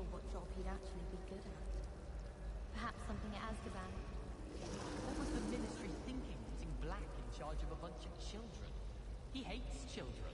sure what job he'd actually be good at. Perhaps something at Azkaban. What was the Ministry thinking, putting Black in charge of a bunch of children? He hates children.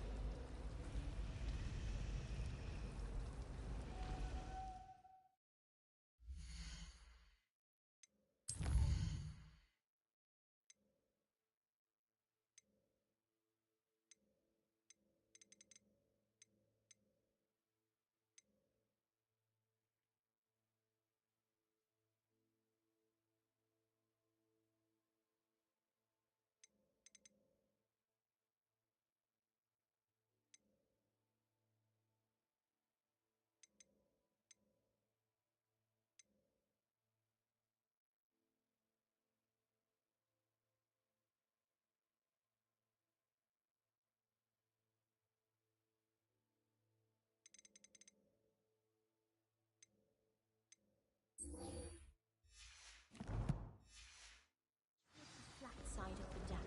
Flat side of the dagger.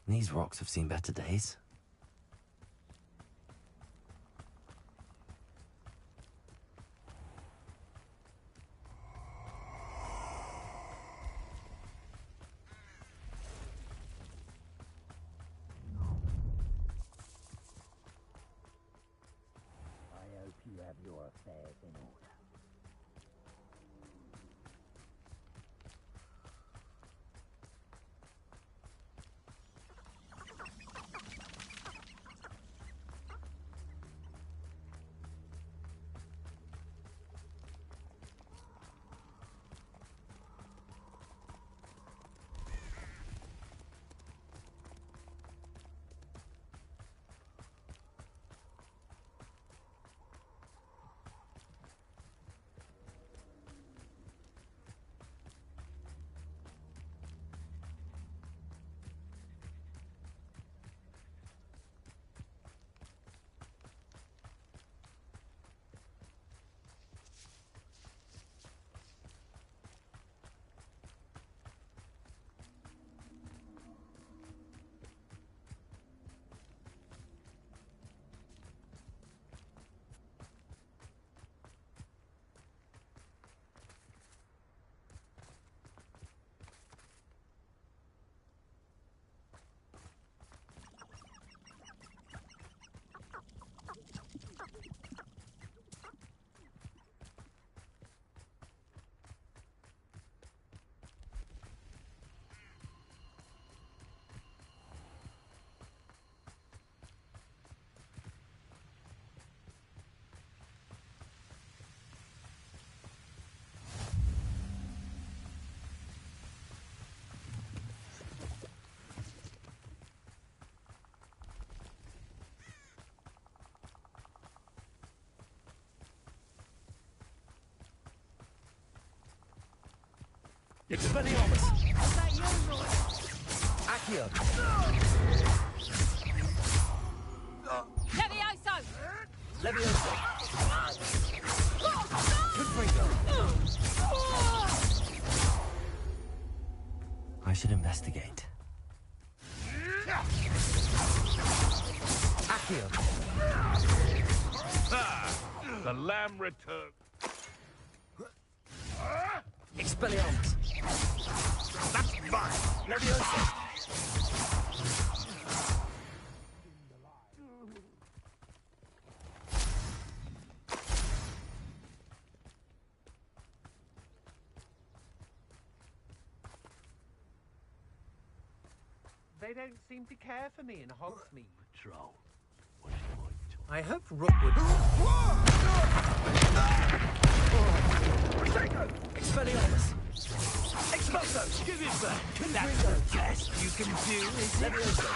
These rocks have seen better days. I hope you have your affairs in order. Expelliarmus! Accio! Levioso! Levioso! Confringo! I should investigate. Accio! The lamb returned. Expelliarmus! That's mine. Levioso! They don't seem to care for me in Hogsmeade. Patrol. What's my choice? I hope Rookwood... Expelliarmus! Expulso! Give it back. Confringo! The best you can do, is it? Levioso!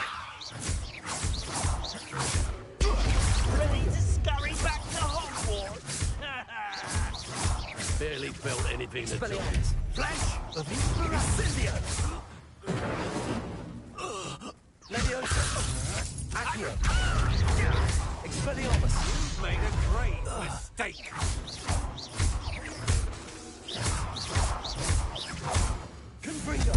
Ready to scurry back to Hogwarts? Barely felt anything at all. Expelliarmus! Flash of Incendio! Levioso! Accio! Expelliarmus! You've made a great mistake. Confringo!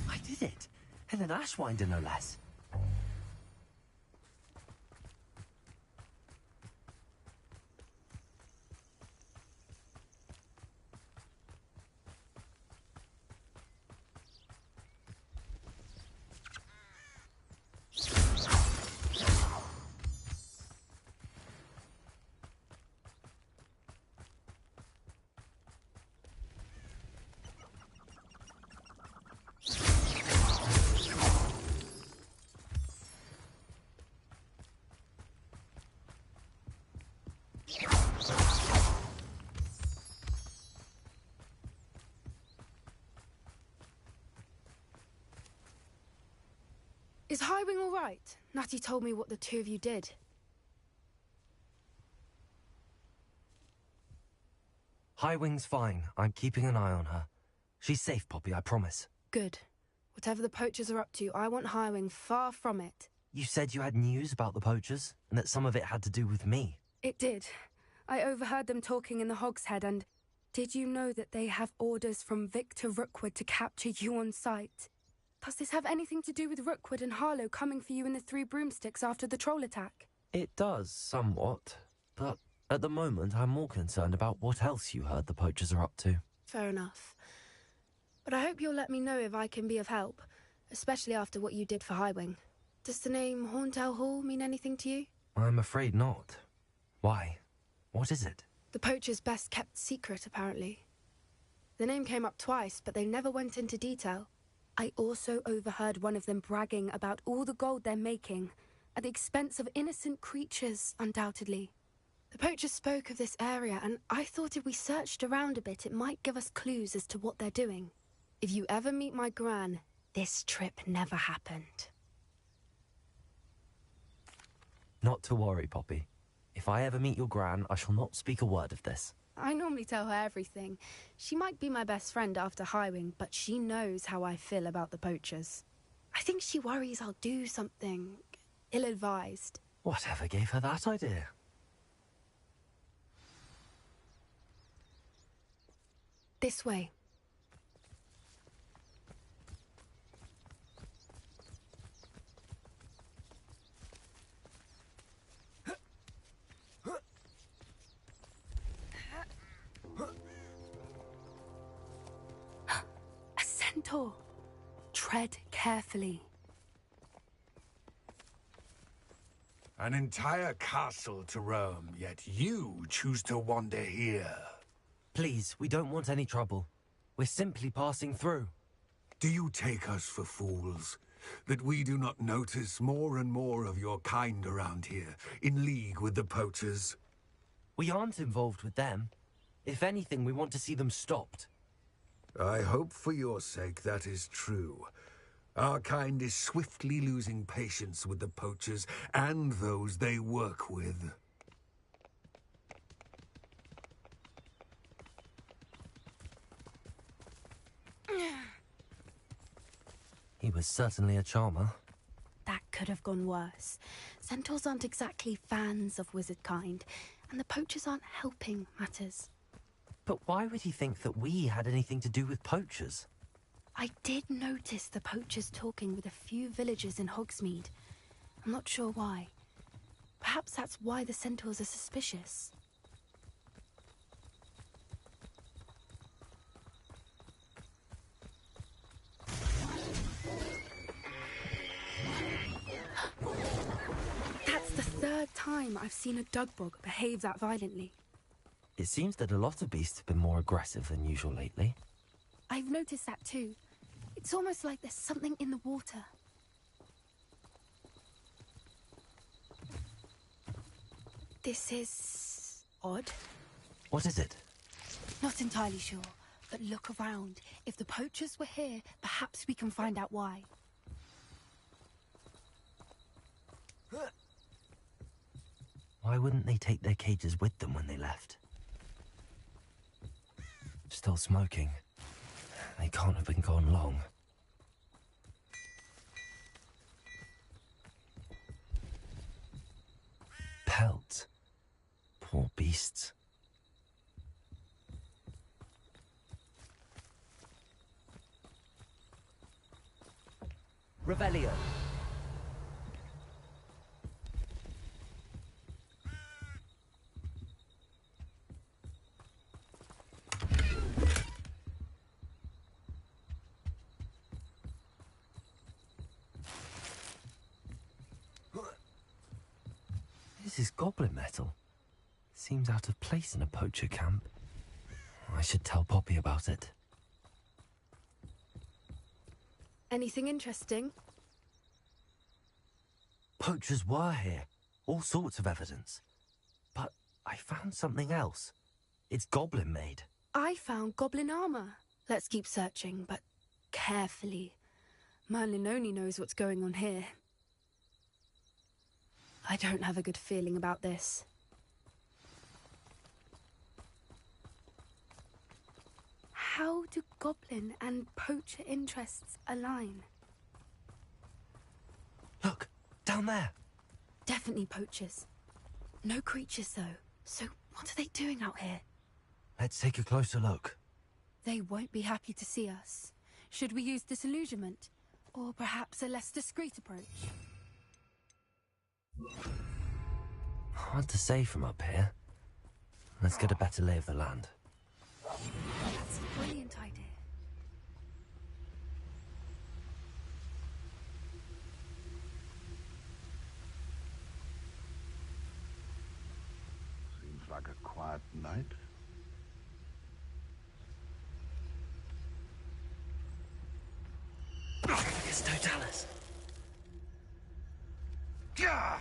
I did it. And an Ashwinder, no less. Is Highwing all right? Natty told me what the two of you did. Highwing's fine. I'm keeping an eye on her. She's safe, Poppy, I promise. Good. Whatever the poachers are up to, I want Highwing far from it. You said you had news about the poachers, and that some of it had to do with me. It did. I overheard them talking in the Hogshead, and did you know that they have orders from Victor Rookwood to capture you on sight? Does this have anything to do with Rookwood and Harlow coming for you in the Three Broomsticks after the troll attack? It does, somewhat. But at the moment, I'm more concerned about what else you heard the poachers are up to. Fair enough. But I hope you'll let me know if I can be of help, especially after what you did for Highwing. Does the name Hauntel Hall mean anything to you? I'm afraid not. Why? What is it? The poacher's best kept secret, apparently. The name came up twice, but they never went into detail. I also overheard one of them bragging about all the gold they're making, at the expense of innocent creatures, undoubtedly. The poacher spoke of this area, and I thought if we searched around a bit, it might give us clues as to what they're doing. If you ever meet my gran, this trip never happened. Not to worry, Poppy. If I ever meet your gran, I shall not speak a word of this. I normally tell her everything. She might be my best friend after Highwing, but she knows how I feel about the poachers. I think she worries I'll do something ill-advised. Whatever gave her that idea? This way. A centaur. Tread carefully. An entire castle to roam, yet you choose to wander here. Please, we don't want any trouble. We're simply passing through. Do you take us for fools? That we do not notice more and more of your kind around here, in league with the poachers? We aren't involved with them. If anything, we want to see them stopped. I hope for your sake that is true. Our kind is swiftly losing patience with the poachers and those they work with. He was certainly a charmer. That could have gone worse. Centaurs aren't exactly fans of wizard kind, and the poachers aren't helping matters. But why would he think that we had anything to do with poachers? I did notice the poachers talking with a few villagers in Hogsmeade. I'm not sure why. Perhaps that's why the centaurs are suspicious. That's the third time I've seen a dugbog behave that violently. It seems that a lot of beasts have been more aggressive than usual lately. I've noticed that too. It's almost like there's something in the water. This is odd. What is it? Not entirely sure, but look around. If the poachers were here, perhaps we can find out why. Why wouldn't they take their cages with them when they left? Still smoking. They can't have been gone long. Pelts. Poor beasts. Revelio. This is goblin metal. Seems out of place in a poacher camp. I should tell Poppy about it. Anything interesting? Poachers were here. All sorts of evidence. But I found something else. It's goblin made. I found goblin armor. Let's keep searching, but carefully. Merlin only knows what's going on here. I don't have a good feeling about this. How do goblin and poacher interests align? Look, down there. Definitely poachers. No creatures, though. So what are they doing out here? Let's take a closer look. They won't be happy to see us. Should we use disillusionment? Or perhaps a less discreet approach? Hard to say from up here. Let's get a better lay of the land. That's a brilliant idea. like a quiet night. It's Totalis. Gah!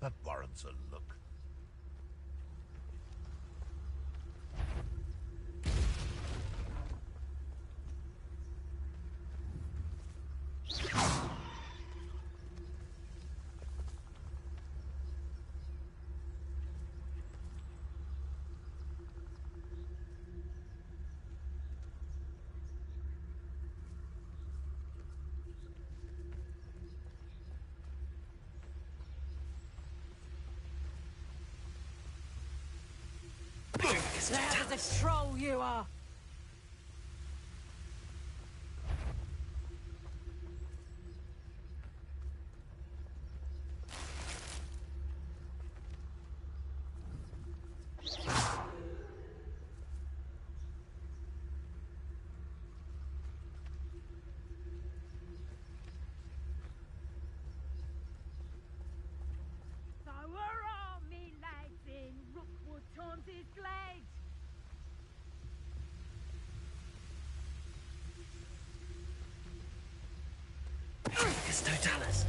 That warrants a look. Loud as a troll you are! So we're all me lads in Rookwood Taunted Glade. It's Totalis.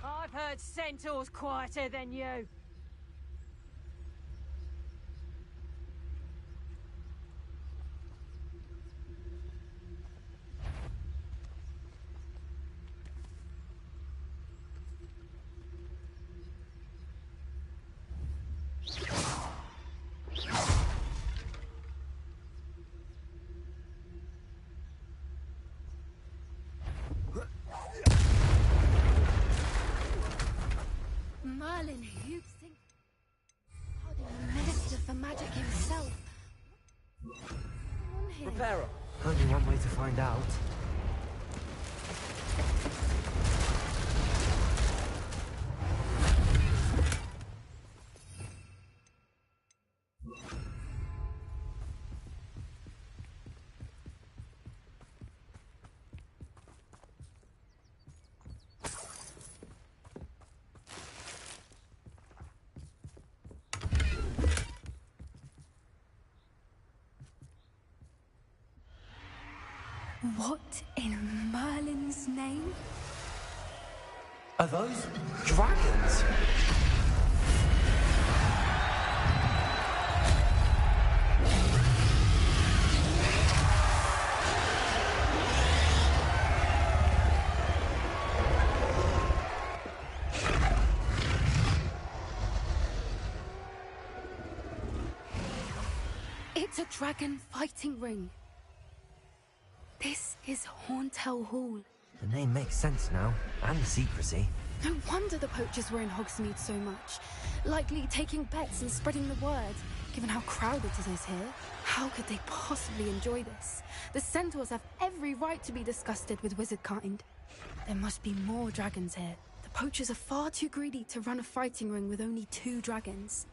I've heard centaurs quieter than you. Merlin, you think... Oh, the Minister for Magic himself. On here. Reparo. Only one way to find out. What in Merlin's name? Are those dragons? It's a dragon fighting ring. This is Hauntel Hall. The name makes sense now, and the secrecy. No wonder the poachers were in Hogsmeade so much. Likely taking bets and spreading the word, given how crowded it is here. How could they possibly enjoy this? The centaurs have every right to be disgusted with wizardkind. There must be more dragons here. The poachers are far too greedy to run a fighting ring with only 2 dragons.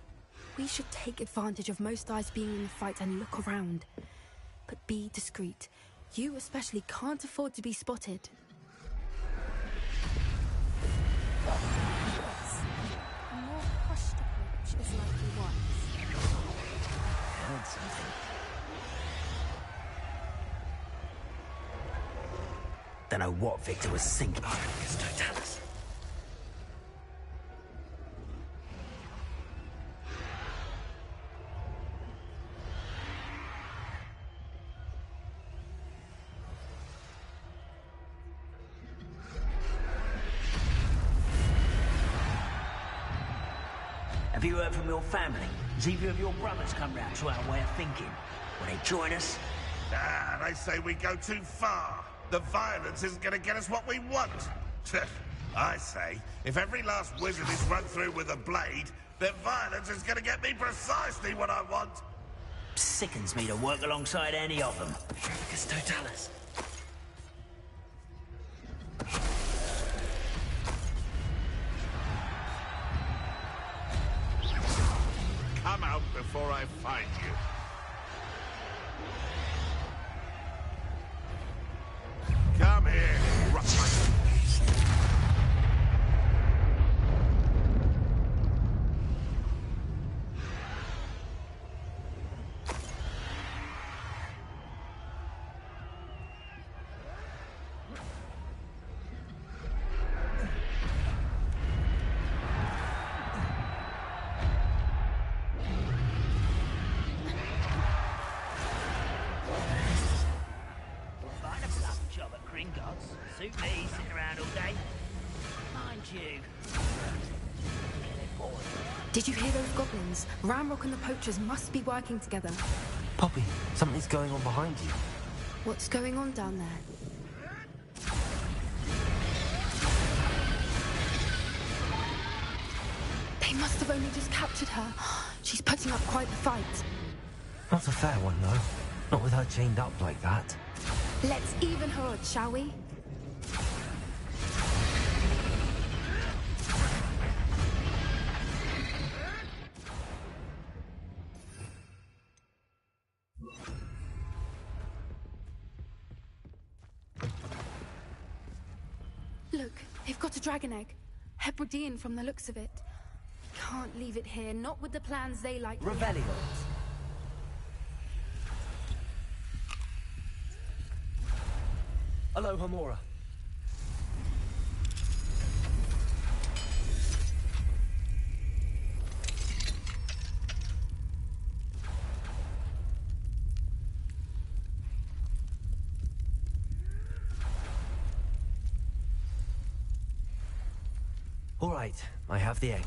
We should take advantage of most eyes being in the fight and look around. But be discreet. You especially can't afford to be spotted. Yes. A more hushed approach is likely wise. I heard something. Don't know what Victor was thinking. Oh, it's Totalis. Have you heard from your family? Has either of your brothers come round to our way of thinking? Will they join us? Ah, they say we go too far. The violence isn't going to get us what we want. I say, if every last wizard is run through with a blade, then violence is going to get me precisely what I want. Sickens me to work alongside any of them. Trafficus totalis. Come out before I find you. Come here, rough. Suit me, sitting around all day. Mind you. Did you hear those goblins? Ramrock and the poachers must be working together. Poppy, something's going on behind you. What's going on down there? They must have only just captured her. She's putting up quite the fight. Not a fair one, though. Not with her chained up like that. Let's even her odds, shall we? Look, they've got a dragon egg. Hebridean from the looks of it. Can't leave it here, not with the plans they like. Revelio. Aloha Mora. All right, I have the egg.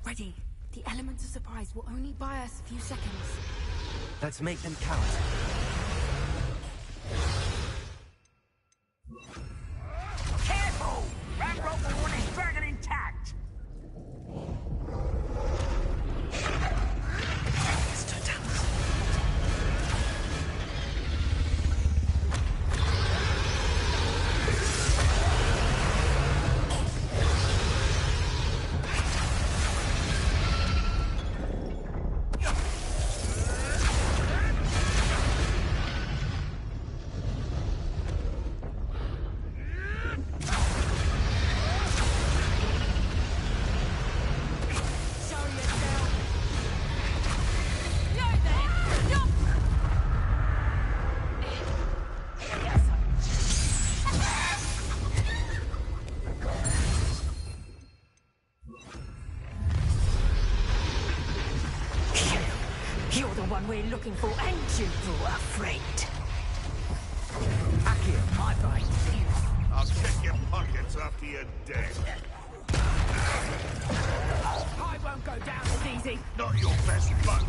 Ready. The element of surprise will only buy us a few seconds. Let's make them count. Careful! Ramrock will want his dragon intact! It's totalis. You're the one we're looking for, and you were afraid. Accio, my brain. I'll check your pockets after you're dead. I won't go down as easy. Not your best luck.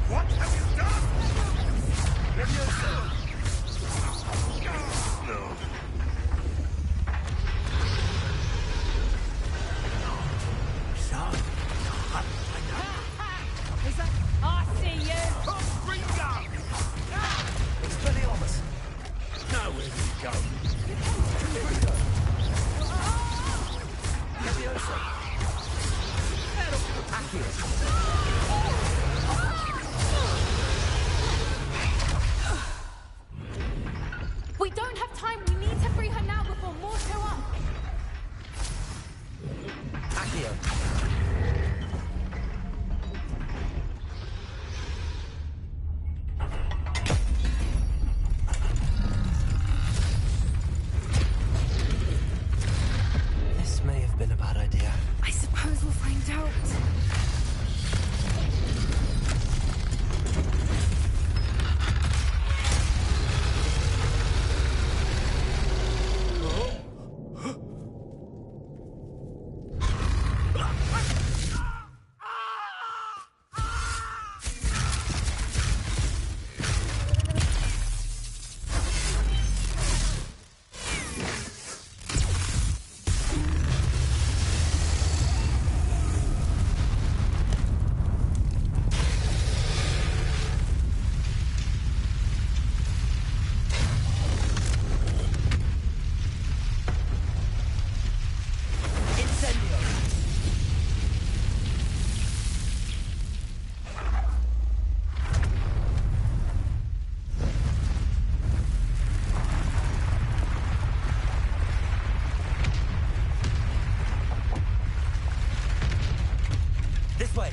What have you done? This way!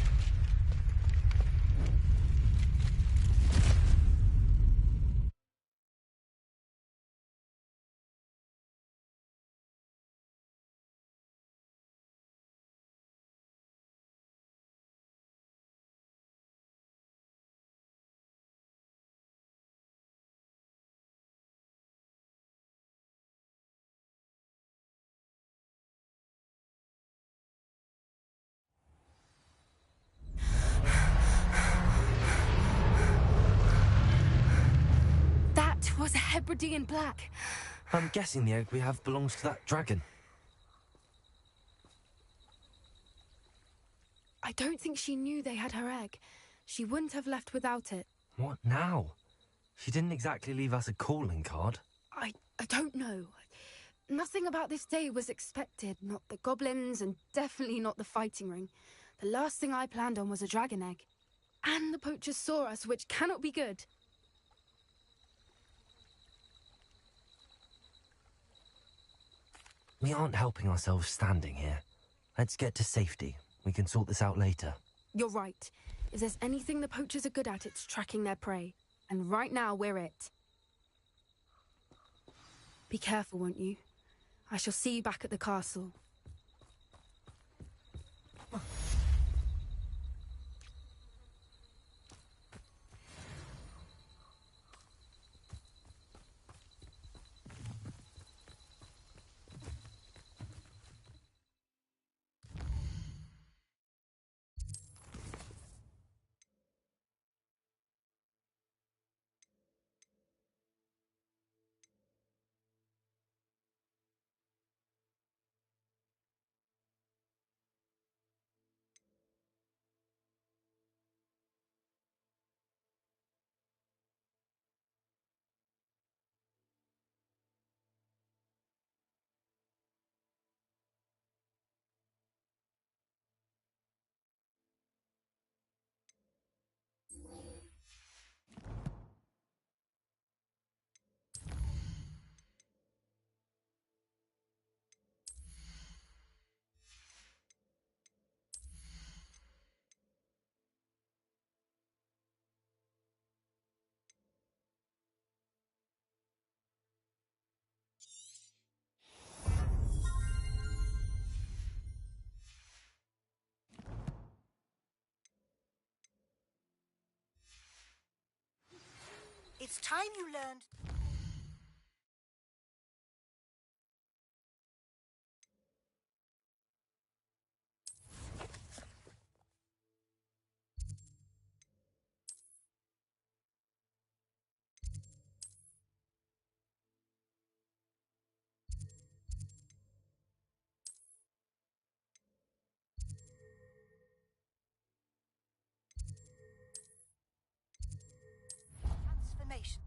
That was a Hebridean black. I'm guessing the egg we have belongs to that dragon. I don't think she knew they had her egg. She wouldn't have left without it. What now? She didn't exactly leave us a calling card. I don't know. Nothing about this day was expected. Not the goblins, and definitely not the fighting ring. The last thing I planned on was a dragon egg. And the poachers saw us, which cannot be good. We aren't helping ourselves standing here. Let's get to safety. We can sort this out later. You're right. If there's anything the poachers are good at, it's tracking their prey. And right now, we're it. Be careful, won't you? I shall see you back at the castle. It's time you learned. Transformation.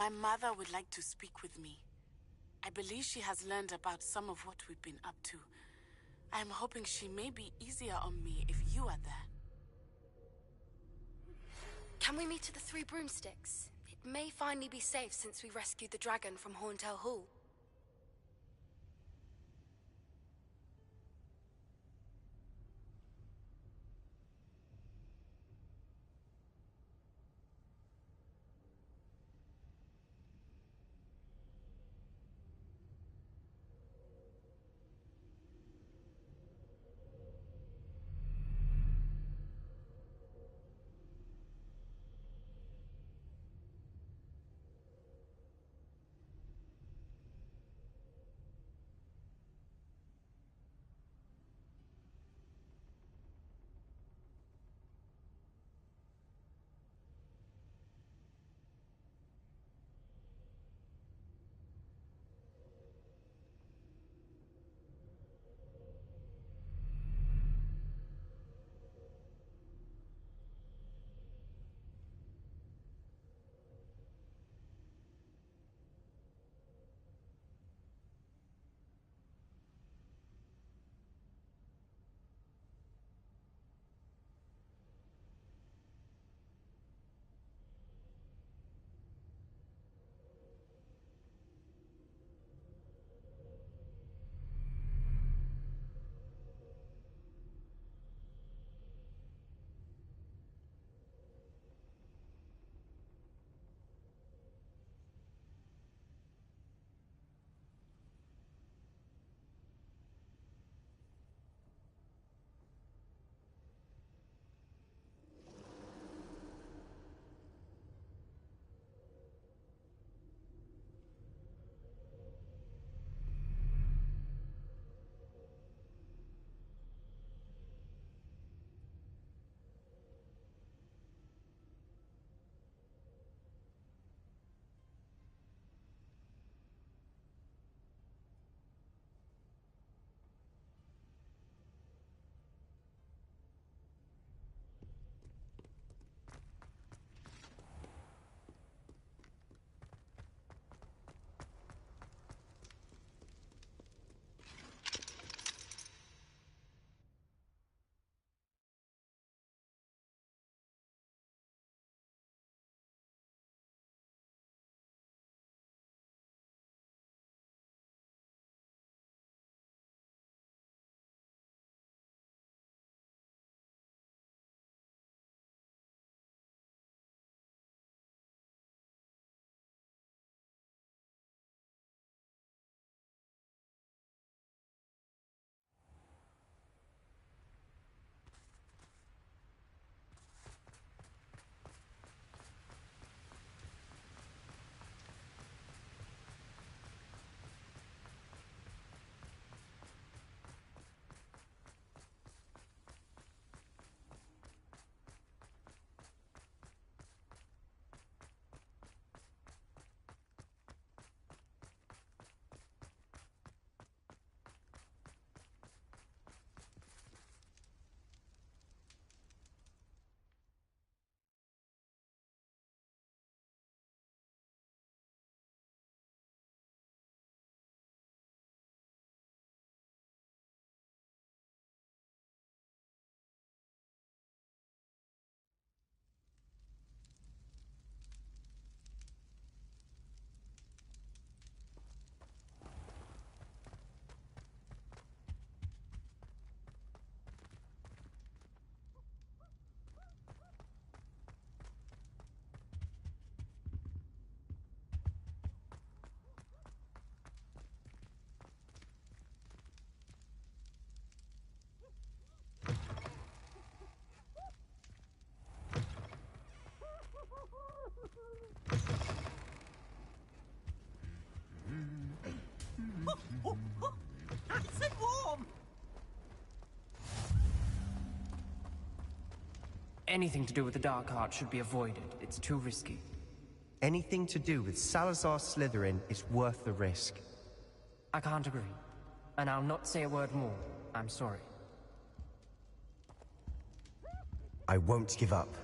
My mother would like to speak with me. I believe she has learned about some of what we've been up to. I'm hoping she may be easier on me if you are there. Can we meet at the Three Broomsticks? It may finally be safe since we rescued the dragon from Horntail Hall. Nice and warm! Anything to do with the Dark Art should be avoided. It's too risky. Anything to do with Salazar Slytherin is worth the risk. I can't agree. And I'll not say a word more. I'm sorry. I won't give up.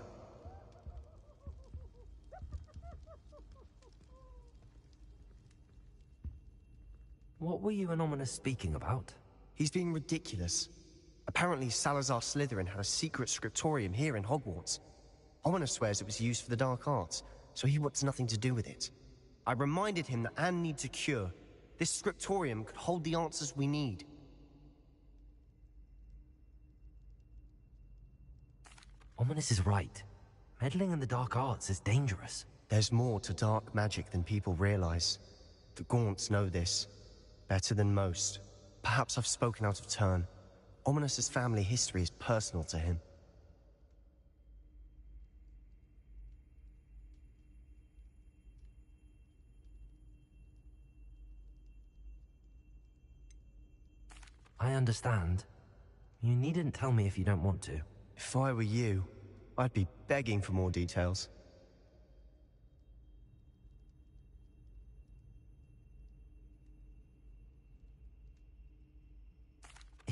What were you and Ominous speaking about? He's being ridiculous. Apparently Salazar Slytherin had a secret scriptorium here in Hogwarts. Ominous swears it was used for the dark arts, so he wants nothing to do with it. I reminded him that Anne needs a cure. This scriptorium could hold the answers we need. Ominous is right. Meddling in the dark arts is dangerous. There's more to dark magic than people realize. The Gaunts know this. Better than most. Perhaps I've spoken out of turn. Ominous's family history is personal to him. I understand. You needn't tell me if you don't want to. If I were you, I'd be begging for more details.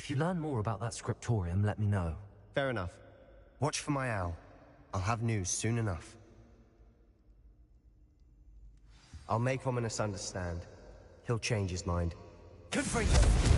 If you learn more about that scriptorium, let me know. Fair enough. Watch for my owl. I'll have news soon enough. I'll make Ominous understand. He'll change his mind. Confringo!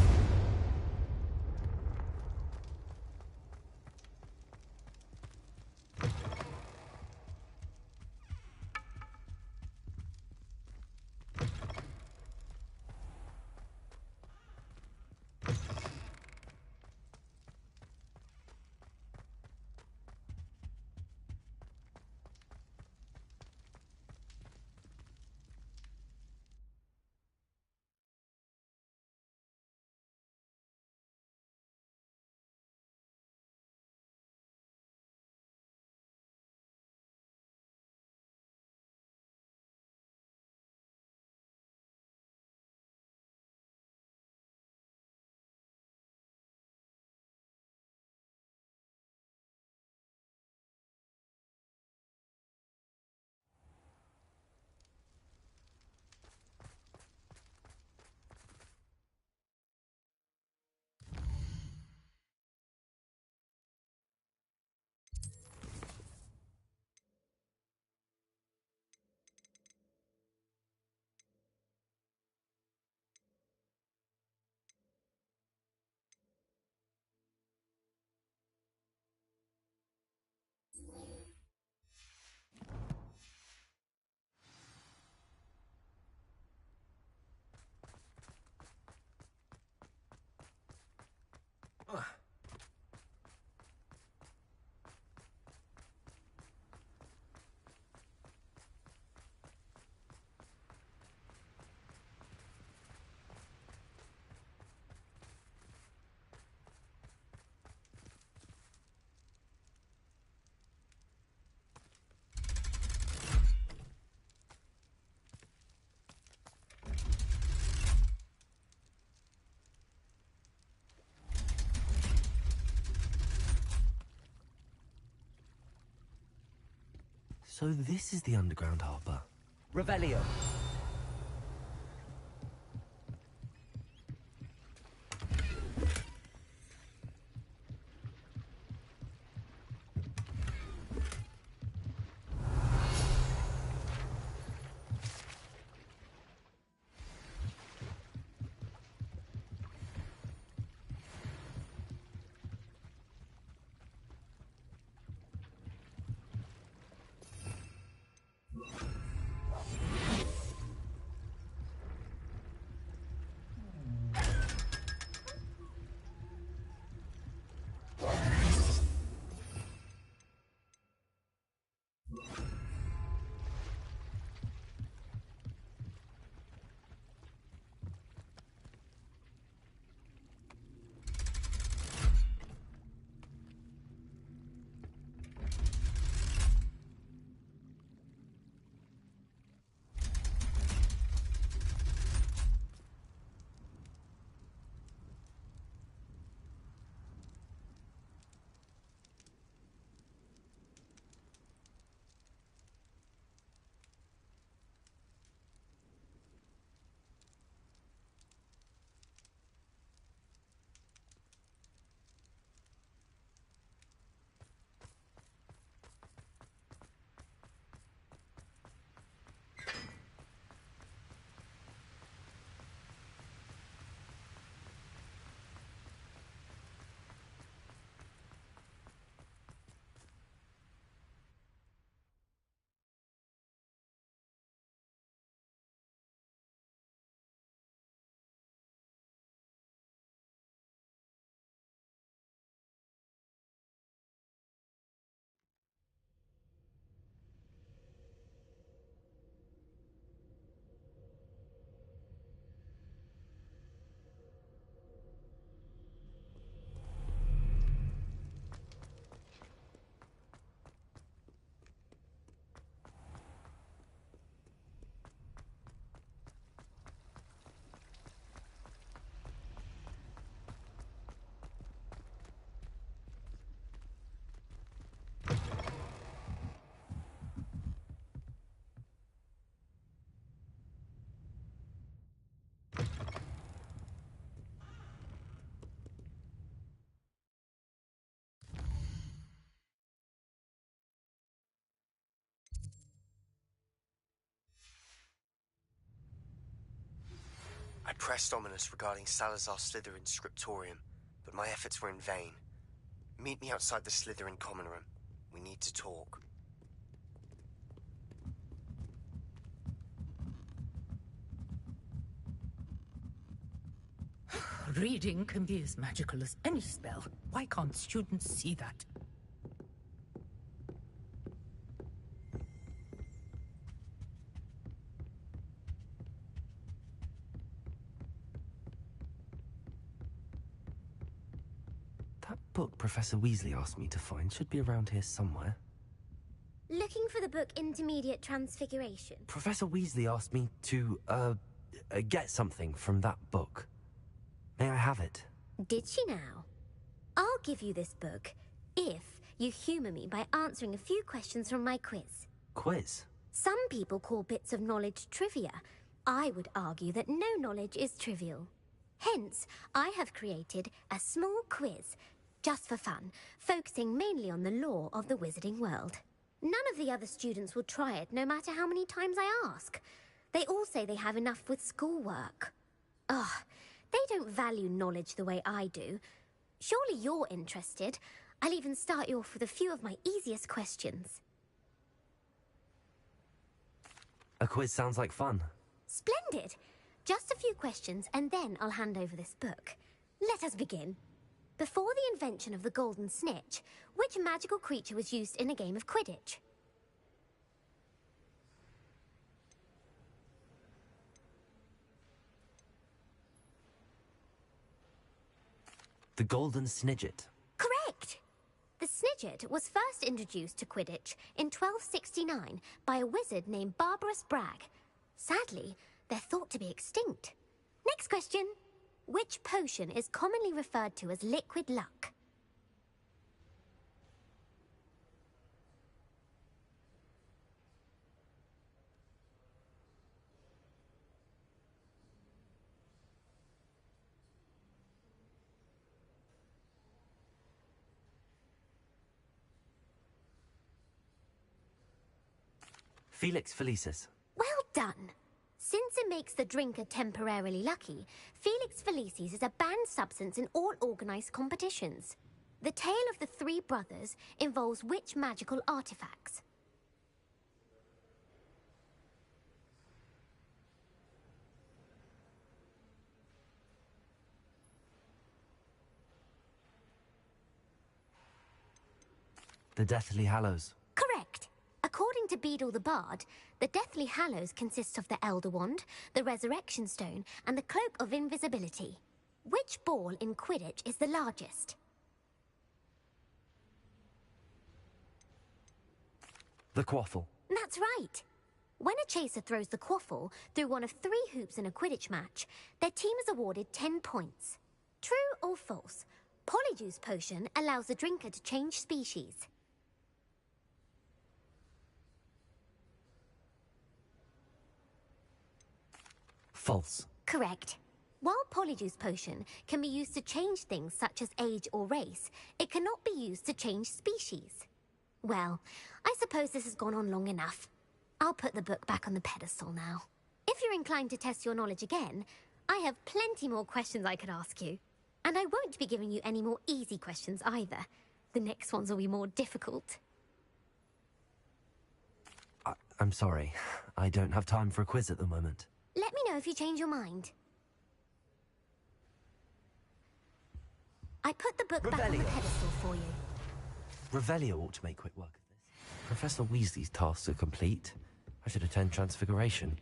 So this is the underground harbor. Revelio. pressed Ominous regarding Salazar Slytherin's scriptorium, but my efforts were in vain. Meet me outside the Slytherin common room. We need to talk. Reading can be as magical as any spell. Why can't students see that? That book Professor Weasley asked me to find should be around here somewhere. Looking for the book Intermediate Transfiguration? Professor Weasley asked me to, get something from that book. May I have it? Did she now? I'll give you this book if you humour me by answering a few questions from my quiz. Quiz? Some people call bits of knowledge trivia. I would argue that no knowledge is trivial. Hence, I have created a small quiz, just for fun, focusing mainly on the lore of the wizarding world. None of the other students will try it, no matter how many times I ask. They all say they have enough with schoolwork. Ugh, they don't value knowledge the way I do. Surely you're interested. I'll even start you off with a few of my easiest questions. A quiz sounds like fun. Splendid! Just a few questions, and then I'll hand over this book. Let us begin. Before the invention of the golden snitch, which magical creature was used in a game of Quidditch? The Golden Snidget. Correct! The Snidget was first introduced to Quidditch in 1269 by a wizard named Barbarous Bragg. Sadly, they're thought to be extinct. Next question. Which potion is commonly referred to as liquid luck? Felix Felicis. Well done! Since it makes the drinker temporarily lucky, Felix Felicis is a banned substance in all organised competitions. The tale of the three brothers involves which magical artifacts? The Deathly Hallows. Correct! According to Beedle the Bard, the Deathly Hallows consists of the Elder Wand, the Resurrection Stone, and the Cloak of Invisibility. Which ball in Quidditch is the largest? The Quaffle. That's right! When a chaser throws the Quaffle through one of 3 hoops in a Quidditch match, their team is awarded 10 points. True or false? Polyjuice Potion allows the drinker to change species. False. Correct. While Polyjuice Potion can be used to change things such as age or race, it cannot be used to change species. Well, I suppose this has gone on long enough. I'll put the book back on the pedestal now. If you're inclined to test your knowledge again, I have plenty more questions I could ask you. And I won't be giving you any more easy questions either. The next ones will be more difficult. I'm sorry. I don't have time for a quiz at the moment. Let me know if you change your mind. I put the book back on the pedestal for you. Revelio ought to make quick work of this. Professor Weasley's tasks are complete. I should attend Transfiguration.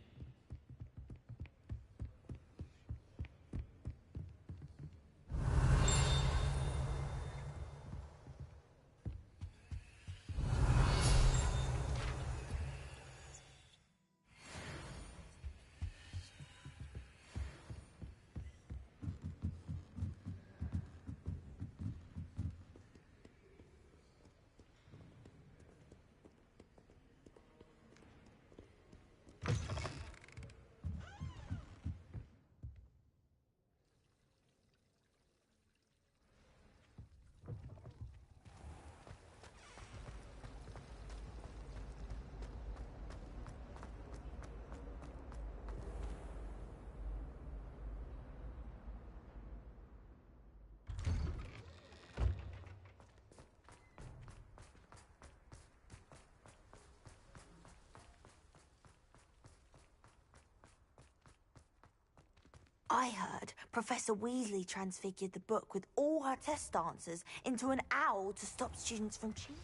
I heard Professor Weasley transfigured the book with all her test answers into an owl to stop students from cheating.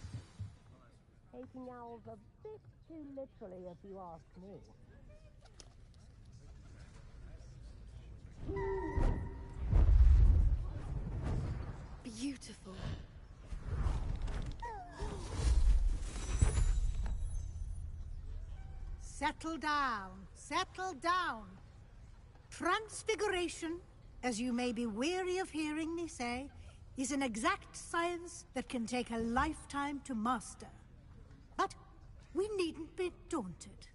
Taking owls a bit too literally, if you ask me. Beautiful. Settle down. Settle down. Transfiguration, as you may be weary of hearing me say, is an exact science that can take a lifetime to master. But we needn't be daunted.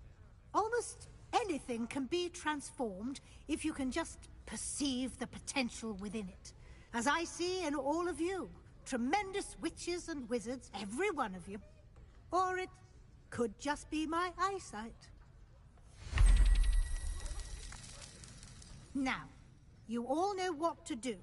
Almost anything can be transformed if you can just perceive the potential within it. As I see in all of you, tremendous witches and wizards, every one of you. Or it could just be my eyesight. Now, you all know what to do.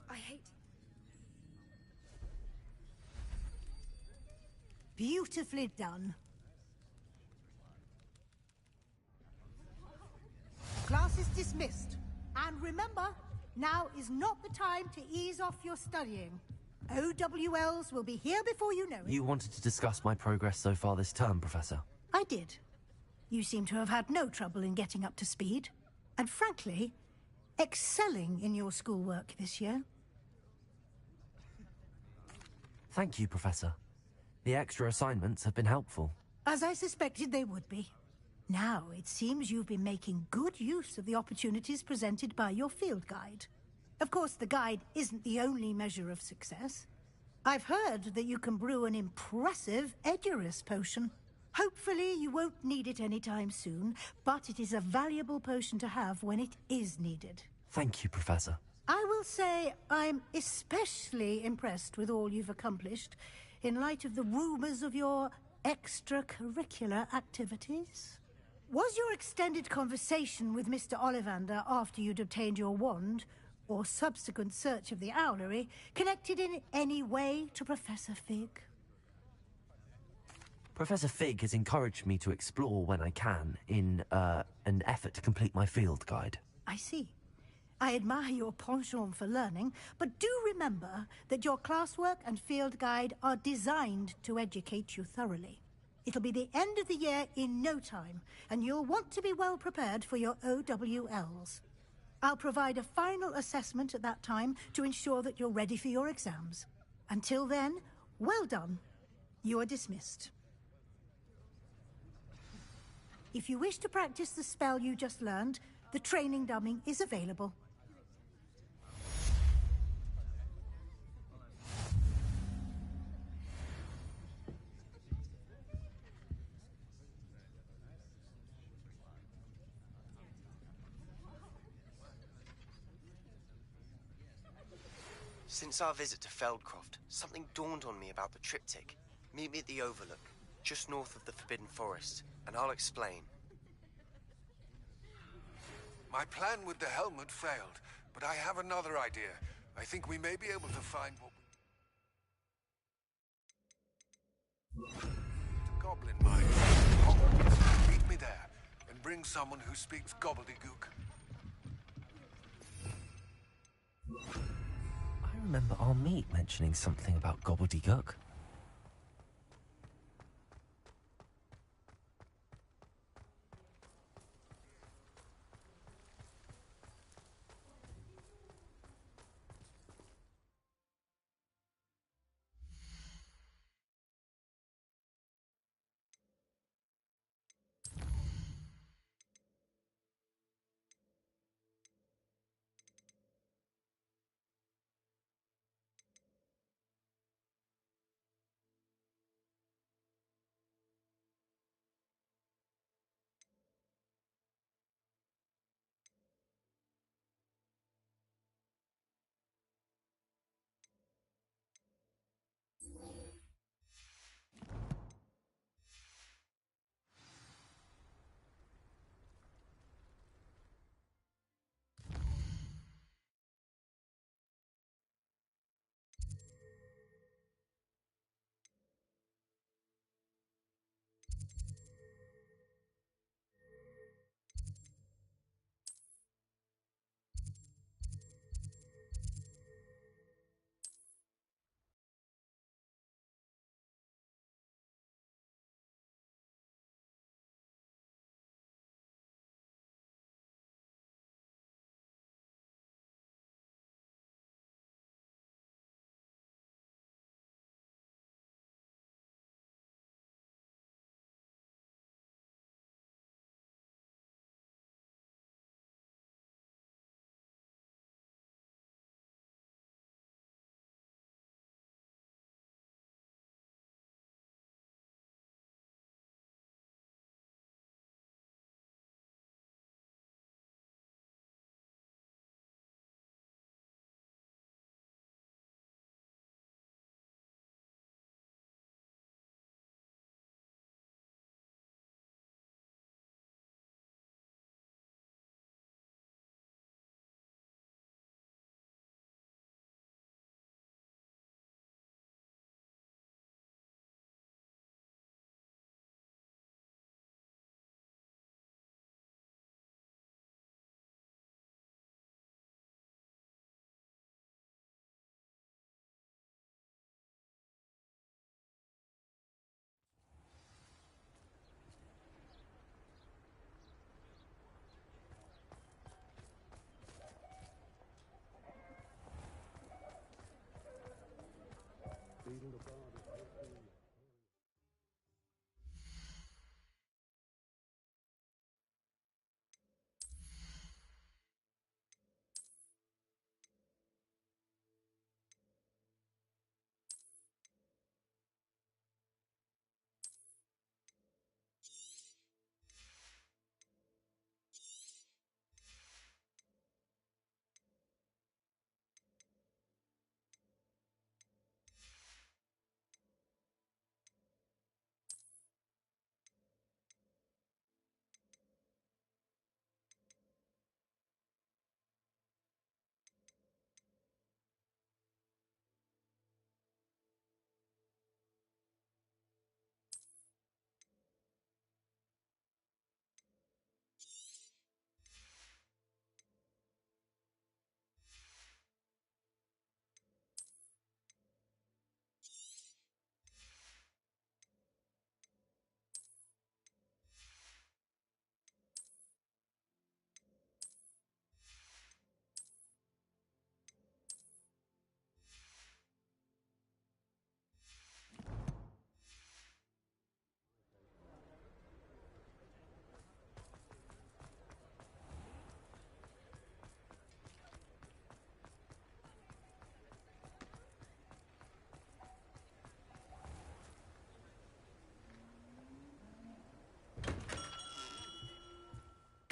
I hate... Beautifully done. Class is dismissed. And remember, now is not the time to ease off your studying. OWLs will be here before you know it. You wanted to discuss my progress so far this term, Professor. I did. You seem to have had no trouble in getting up to speed. And frankly, excelling in your schoolwork this year. Thank you, Professor. The extra assignments have been helpful. As I suspected they would be. Now, it seems you've been making good use of the opportunities presented by your field guide. Of course, the guide isn't the only measure of success. I've heard that you can brew an impressive Edurus potion. Hopefully, you won't need it anytime soon, but it is a valuable potion to have when it is needed. Thank you, Professor. I will say I'm especially impressed with all you've accomplished in light of the rumors of your extracurricular activities. Was your extended conversation with Mr. Ollivander after you'd obtained your wand, or subsequent search of the owlery, connected in any way to Professor Fig? Professor Fig has encouraged me to explore when I can in an effort to complete my field guide. I see. I admire your penchant for learning, but do remember that your classwork and field guide are designed to educate you thoroughly. It'll be the end of the year in no time, and you'll want to be well prepared for your OWLs. I'll provide a final assessment at that time to ensure that you're ready for your exams. Until then, well done. You are dismissed. If you wish to practice the spell you just learned, the training dummy is available. Since our visit to Feldcroft, something dawned on me about the triptych. Meet me at the Overlook, just north of the Forbidden Forest, and I'll explain. My plan with the helmet failed, but I have another idea. I think we may be able to find what we... Goblin mine. Meet me there, and bring someone who speaks gobbledygook. I remember our meet mentioning something about gobbledygook.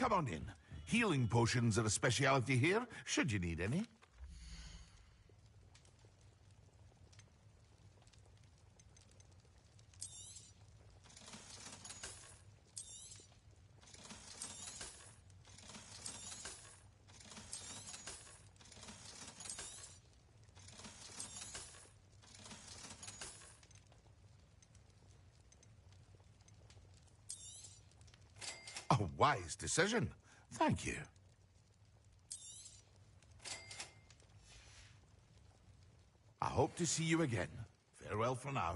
come on in. Healing potions are a speciality here, should you need any. A wise decision. Thank you. I hope to see you again. Farewell for now.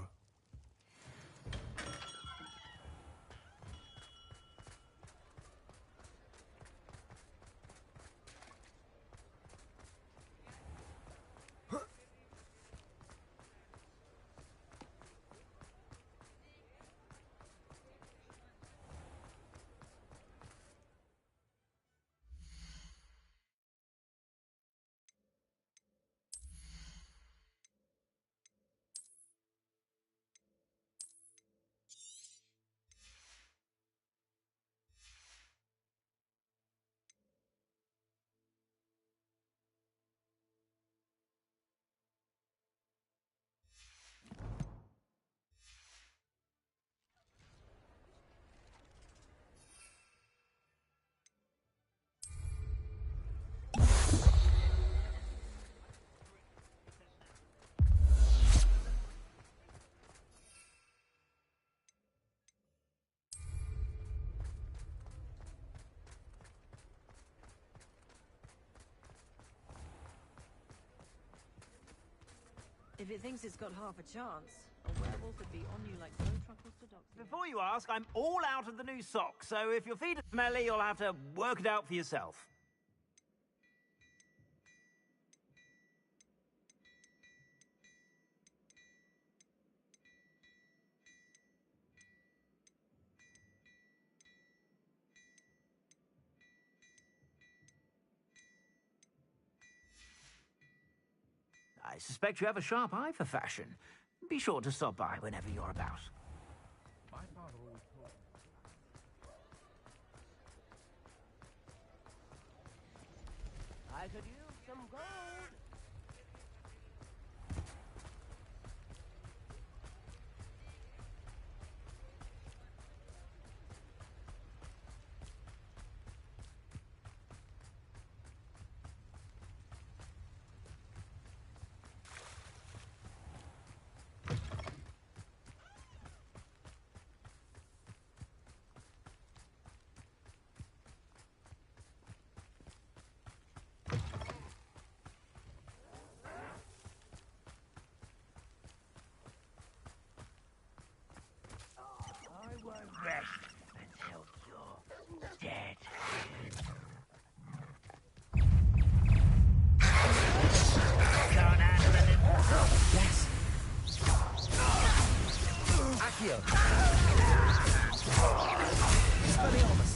If it thinks it's got half a chance, a werewolf would be on you like no truckles to doctor. Before you ask, I'm all out of the new socks, so if your feet are smelly, you'll have to work it out for yourself. I suspect you have a sharp eye for fashion. Be sure to stop by whenever you're about. My father always told me. I could use some gold. Rest until you're dead. Can't handle it. Yes. Accio. Expelliarmus.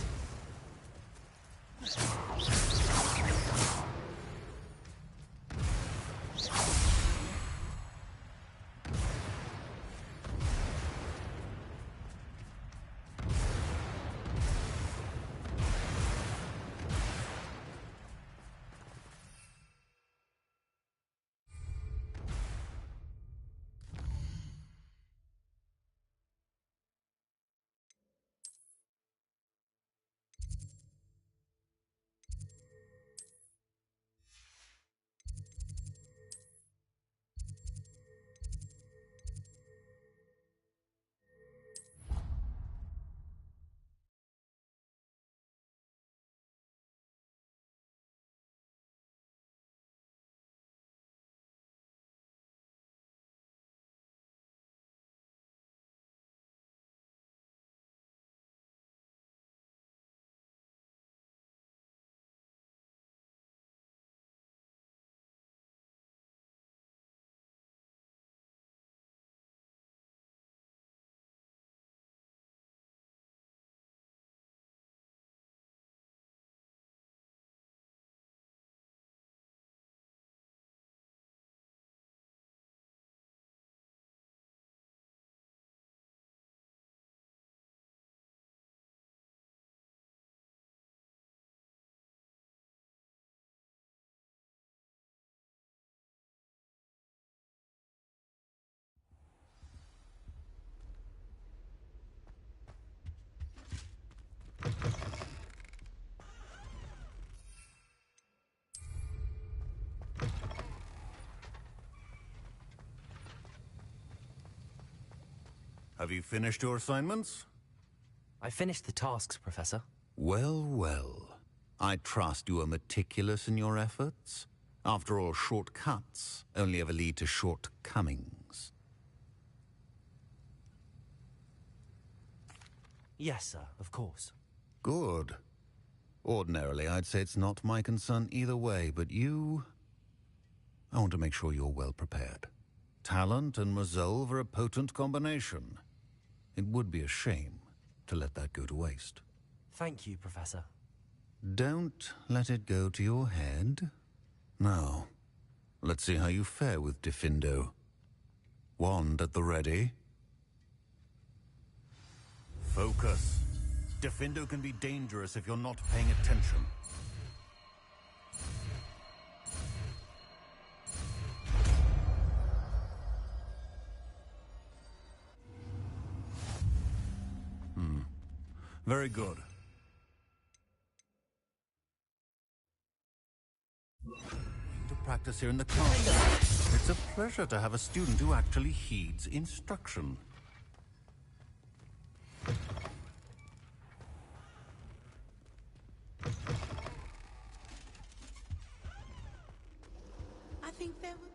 Have you finished your assignments? I finished the tasks, Professor. Well, well. I trust you are meticulous in your efforts. After all, shortcuts only ever lead to shortcomings. Yes, sir, of course. Good. Ordinarily, I'd say it's not my concern either way, but you... I want to make sure you're well prepared. Talent and resolve are a potent combination. It would be a shame to let that go to waste. Thank you, Professor. Don't let it go to your head. Now, let's see how you fare with Diffindo. Wand at the ready. Focus. Diffindo can be dangerous if you're not paying attention. Very good. To practice here in the class. It's a pleasure to have a student who actually heeds instruction. I think there were...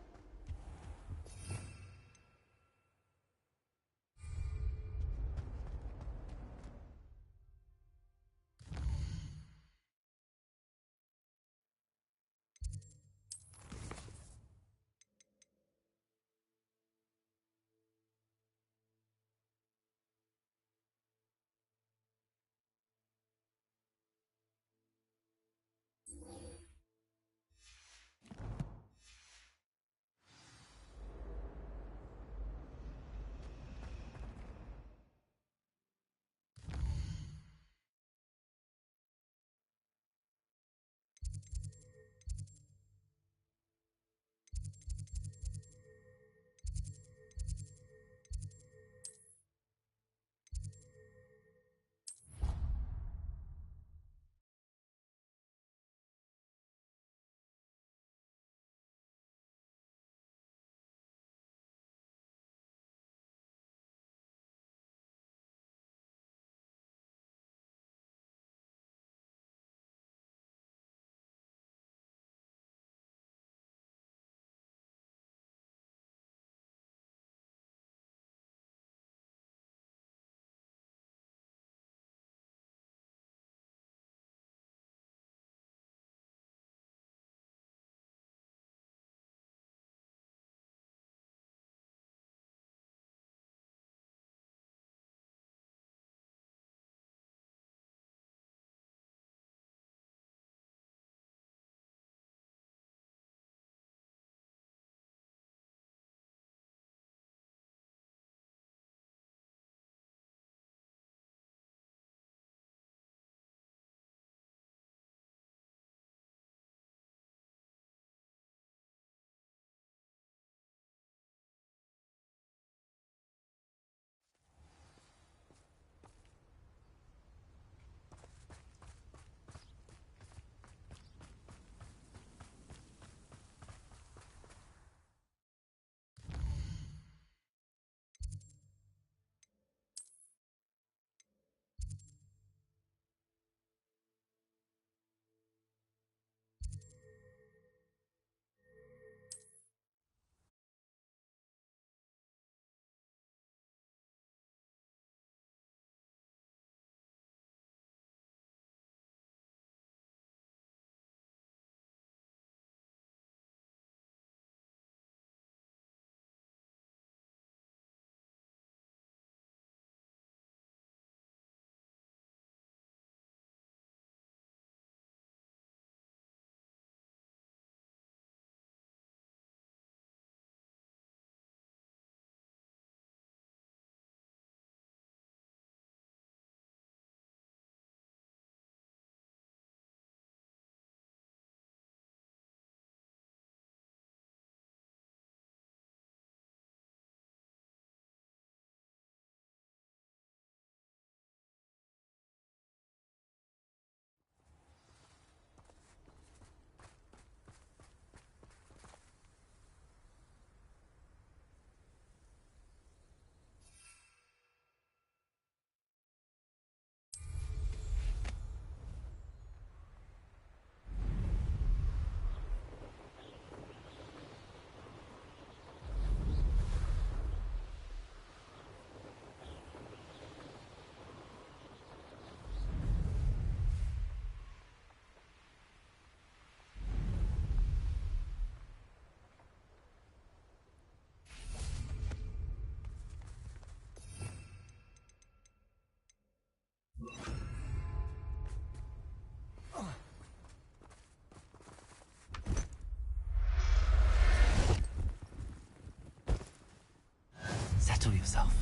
yourself.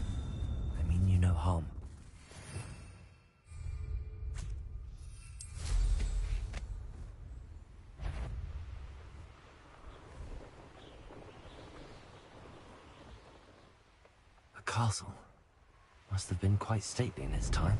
I mean you no harm. A castle. Must have been quite stately in its time.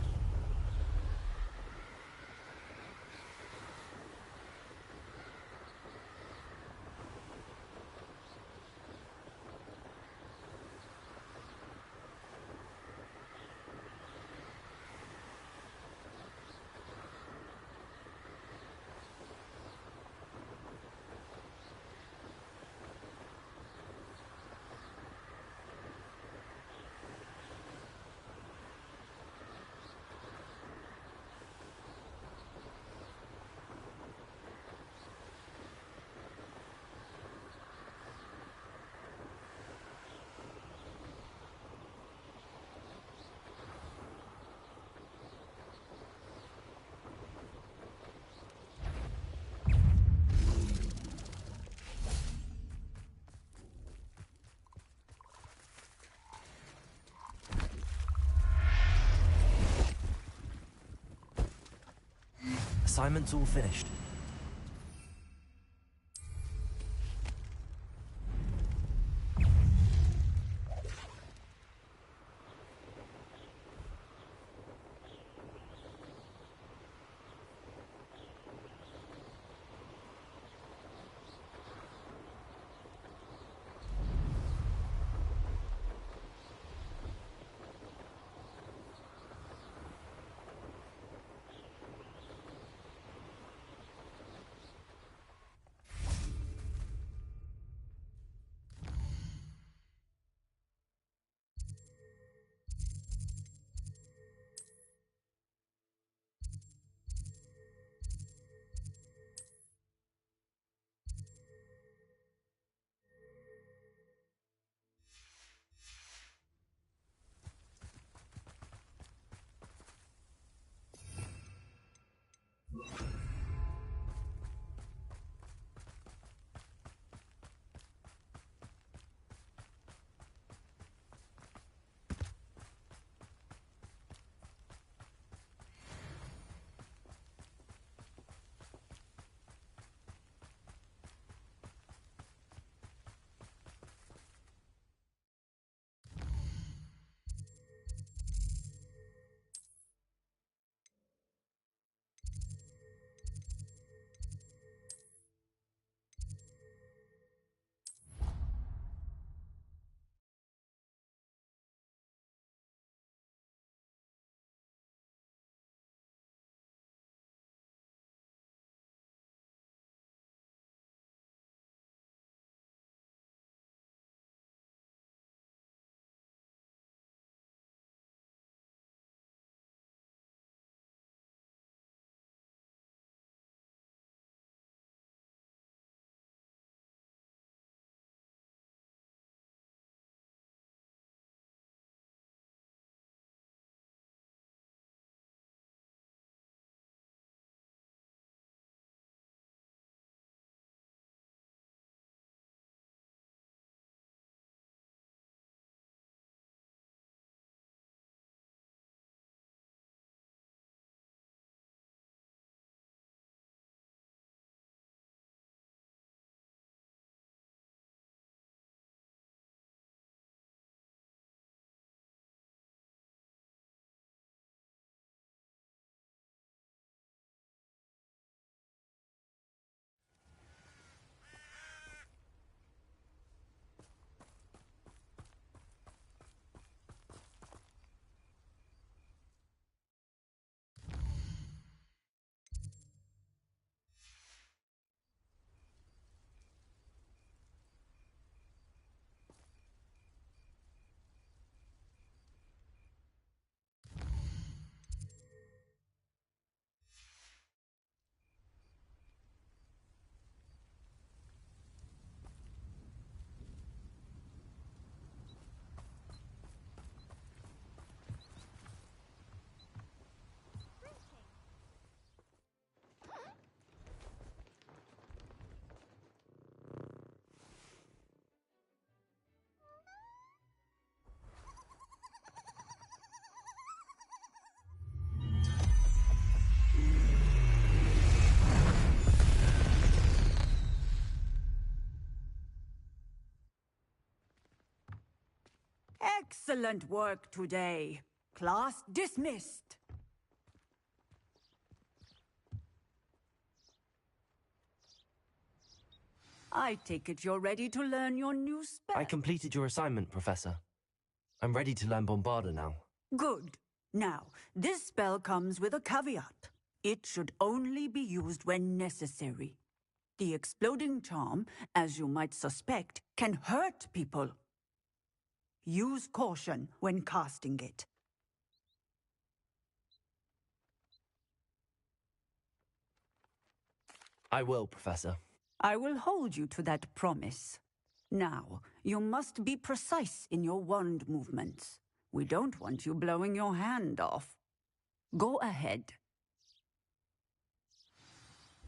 Assignment's all finished. Excellent work today. Class dismissed. I take it you're ready to learn your new spell. I completed your assignment, Professor. I'm ready to learn Bombarda now. Good. Now, this spell comes with a caveat. It should only be used when necessary. The exploding charm, as you might suspect, can hurt people. Use caution when casting it. I will, Professor. I will hold you to that promise. Now, you must be precise in your wand movements. We don't want you blowing your hand off. Go ahead.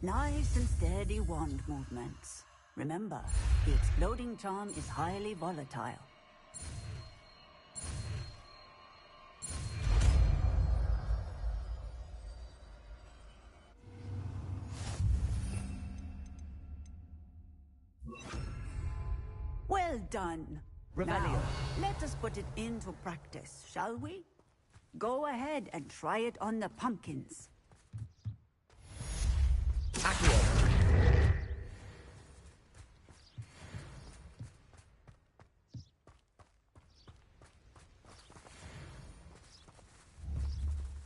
Nice and steady wand movements. Remember, the exploding charm is highly volatile. Well done. Revelio. Now, let us put it into practice, shall we? Go ahead and try it on the pumpkins. Accio.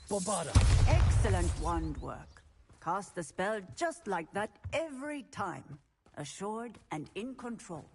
Bombarda. Excellent wand work. Cast the spell just like that every time. Assured and in control.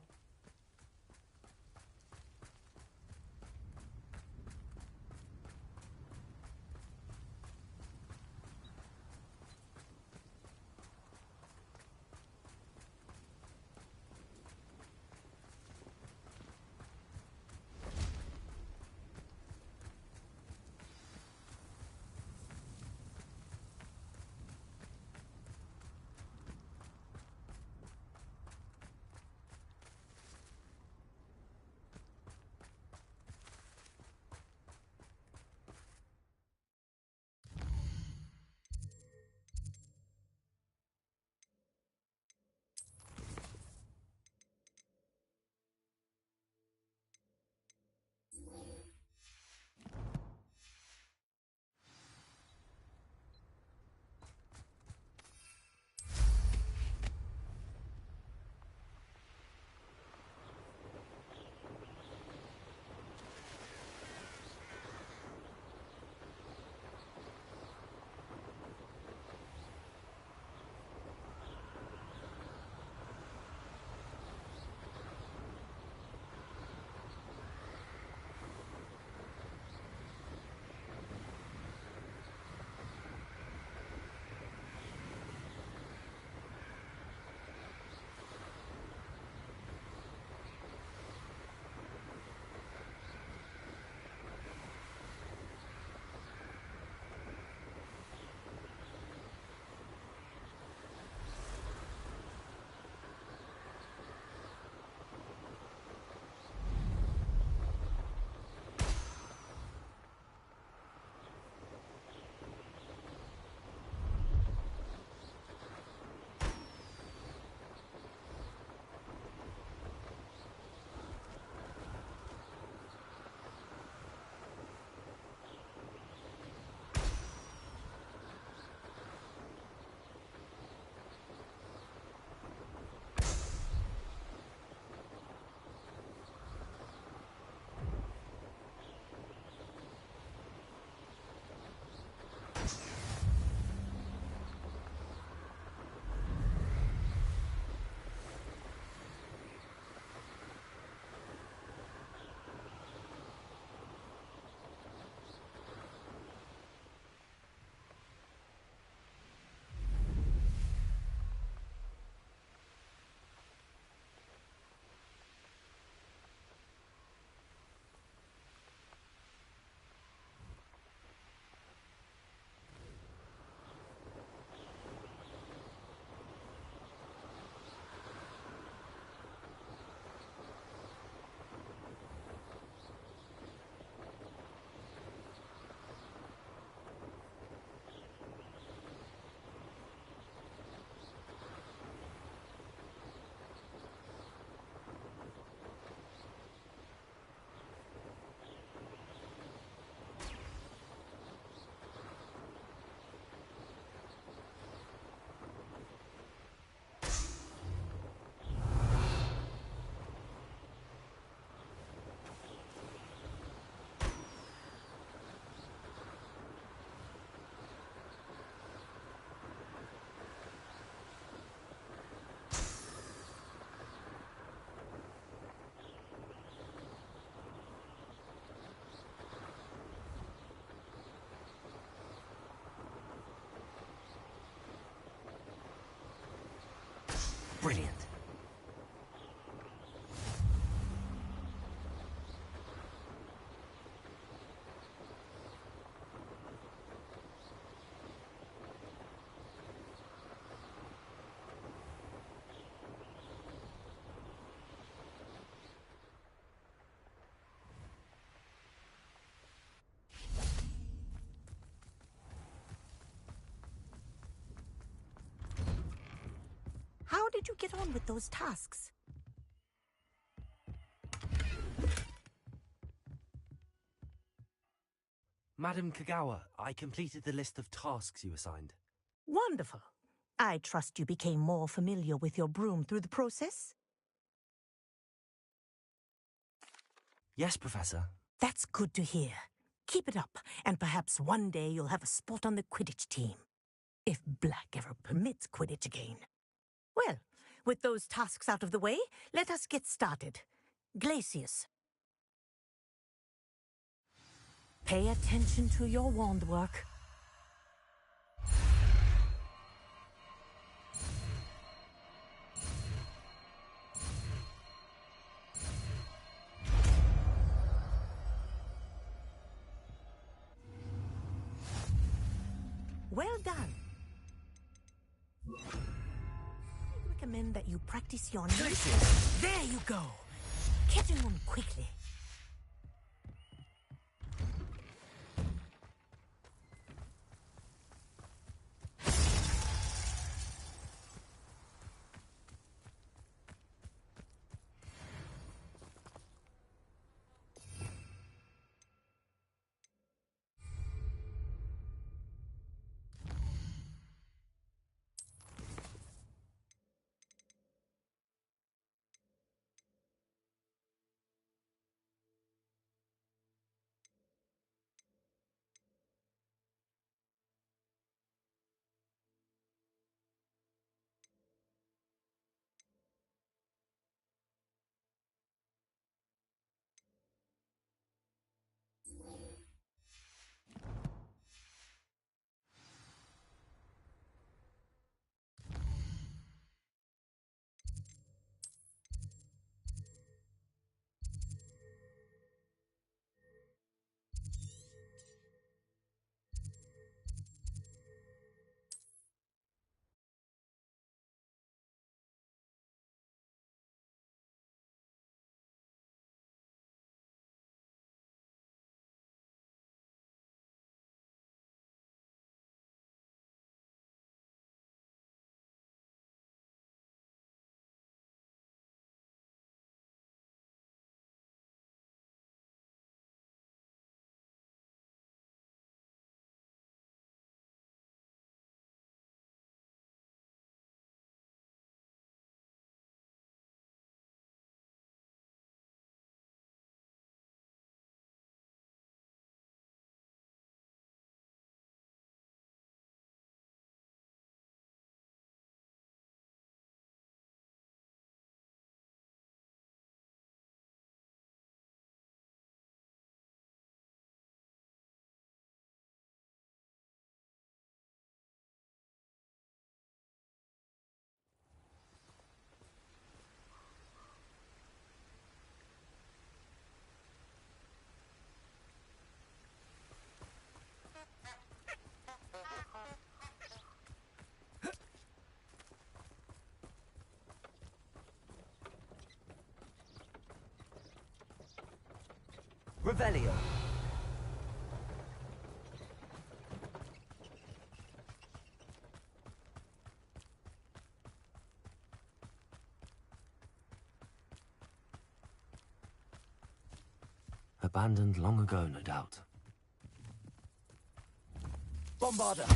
Brilliant. How did you get on with those tasks? Madam Kagawa, I completed the list of tasks you assigned. Wonderful. I trust you became more familiar with your broom through the process? Yes, Professor. That's good to hear. Keep it up, and perhaps one day you'll have a spot on the Quidditch team. If Black ever permits Quidditch again. Well, with those tasks out of the way, let us get started. Glacius. Pay attention to your wand work. Well done. I recommend that you practice your knees. There you go. Catching them quickly. Revelio. Abandoned long ago, no doubt. Bombarda.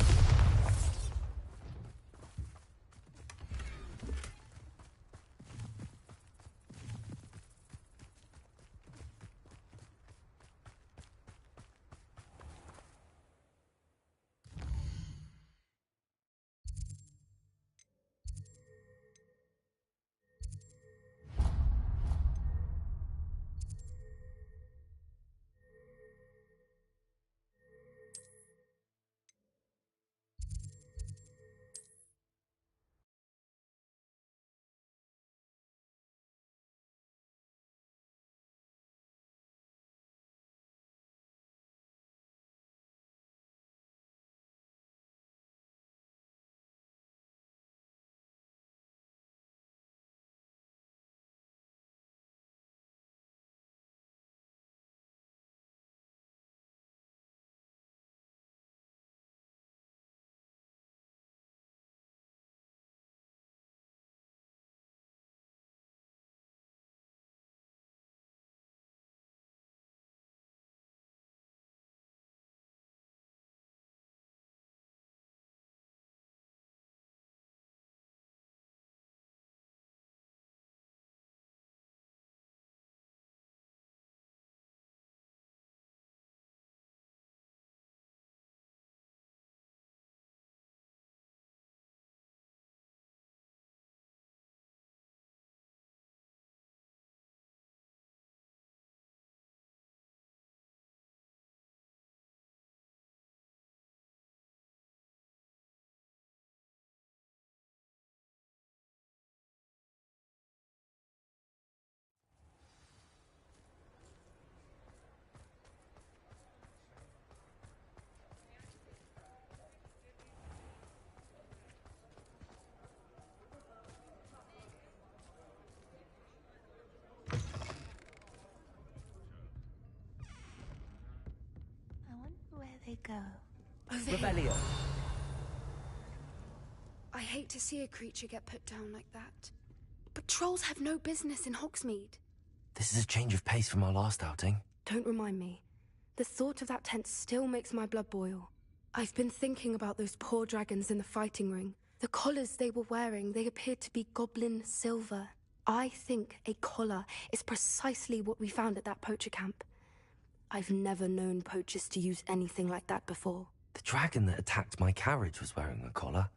go? Over here. Rebellion. I hate to see a creature get put down like that. But trolls have no business in Hogsmeade. This is a change of pace from our last outing. Don't remind me. The thought of that tent still makes my blood boil. I've been thinking about those poor dragons in the fighting ring. The collars they were wearing, they appeared to be goblin silver. I think a collar is precisely what we found at that poacher camp. I've never known poachers to use anything like that before. The dragon that attacked my carriage was wearing a collar,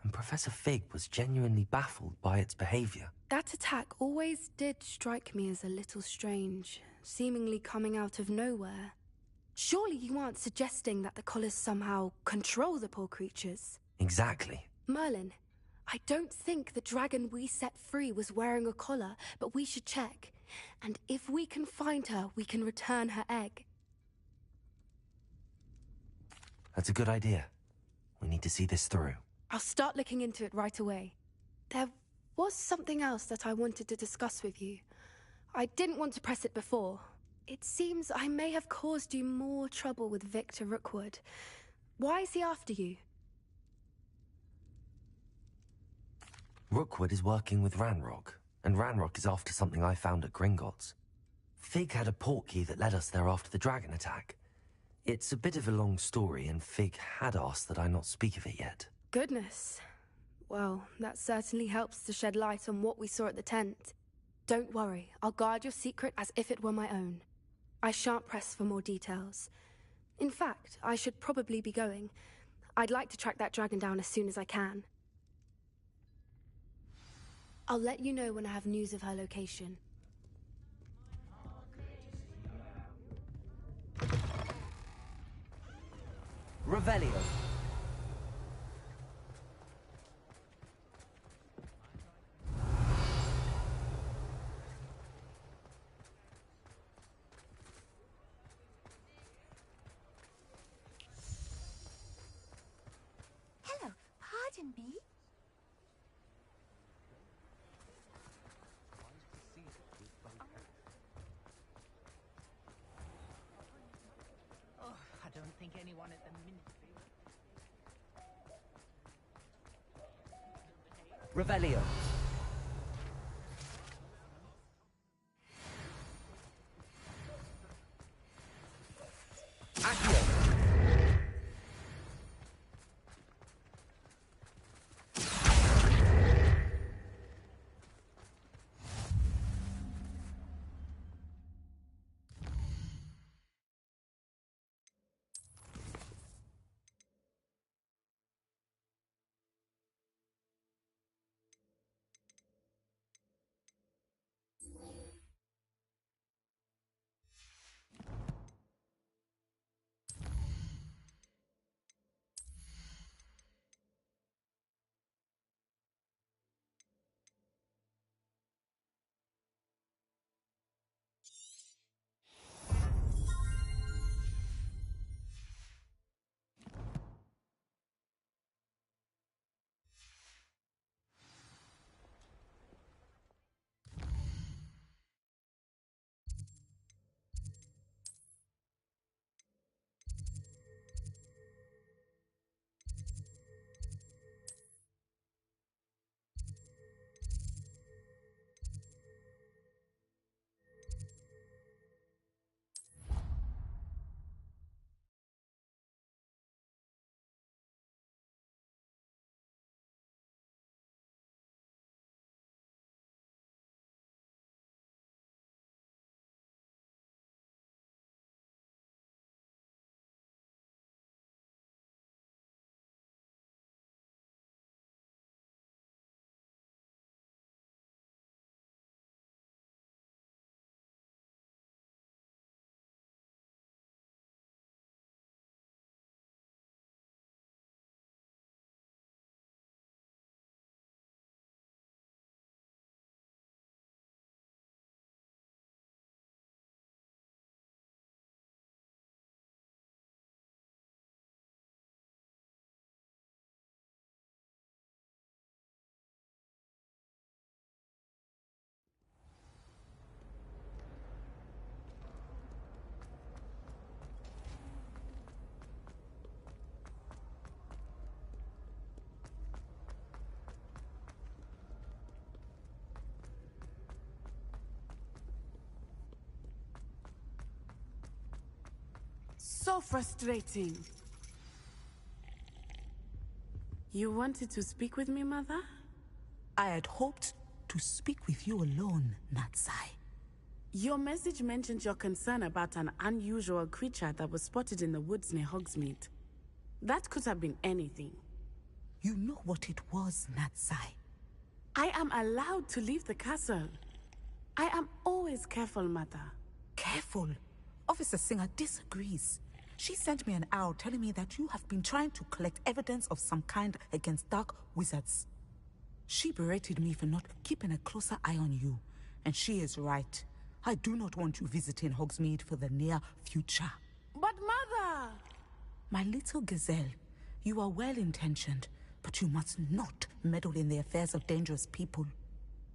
and Professor Fig was genuinely baffled by its behavior. That attack always did strike me as a little strange, seemingly coming out of nowhere. Surely you aren't suggesting that the collars somehow control the poor creatures? Exactly. Merlin, I don't think the dragon we set free was wearing a collar, but we should check. And if we can find her, we can return her egg. That's a good idea. We need to see this through. I'll start looking into it right away. There was something else that I wanted to discuss with you. I didn't want to press it before. It seems I may have caused you more trouble with Victor Rookwood. Why is he after you? Rookwood is working with Ranrock, and Ranrock is after something I found at Gringotts. Fig had a portkey that led us there after the dragon attack. It's a bit of a long story, and Fig had asked that I not speak of it yet. Goodness. Well, that certainly helps to shed light on what we saw at the tent. Don't worry, I'll guard your secret as if it were my own. I shan't press for more details. In fact, I should probably be going. I'd like to track that dragon down as soon as I can. I'll let you know when I have news of her location. Revelio. Hello, pardon me. Oh, I don't think anyone at the ministry. Revelio. Accio. So frustrating. You wanted to speak with me, Mother? I had hoped to speak with you alone, Natsai. Your message mentioned your concern about an unusual creature that was spotted in the woods near Hogsmeade. That could have been anything. You know what it was, Natsai. I am allowed to leave the castle. I am always careful, Mother. Careful? Officer Singer disagrees. She sent me an owl telling me that you have been trying to collect evidence of some kind against dark wizards. She berated me for not keeping a closer eye on you, and she is right. I do not want you visiting Hogsmeade for the near future. But Mother! My little gazelle, you are well-intentioned, but you must not meddle in the affairs of dangerous people.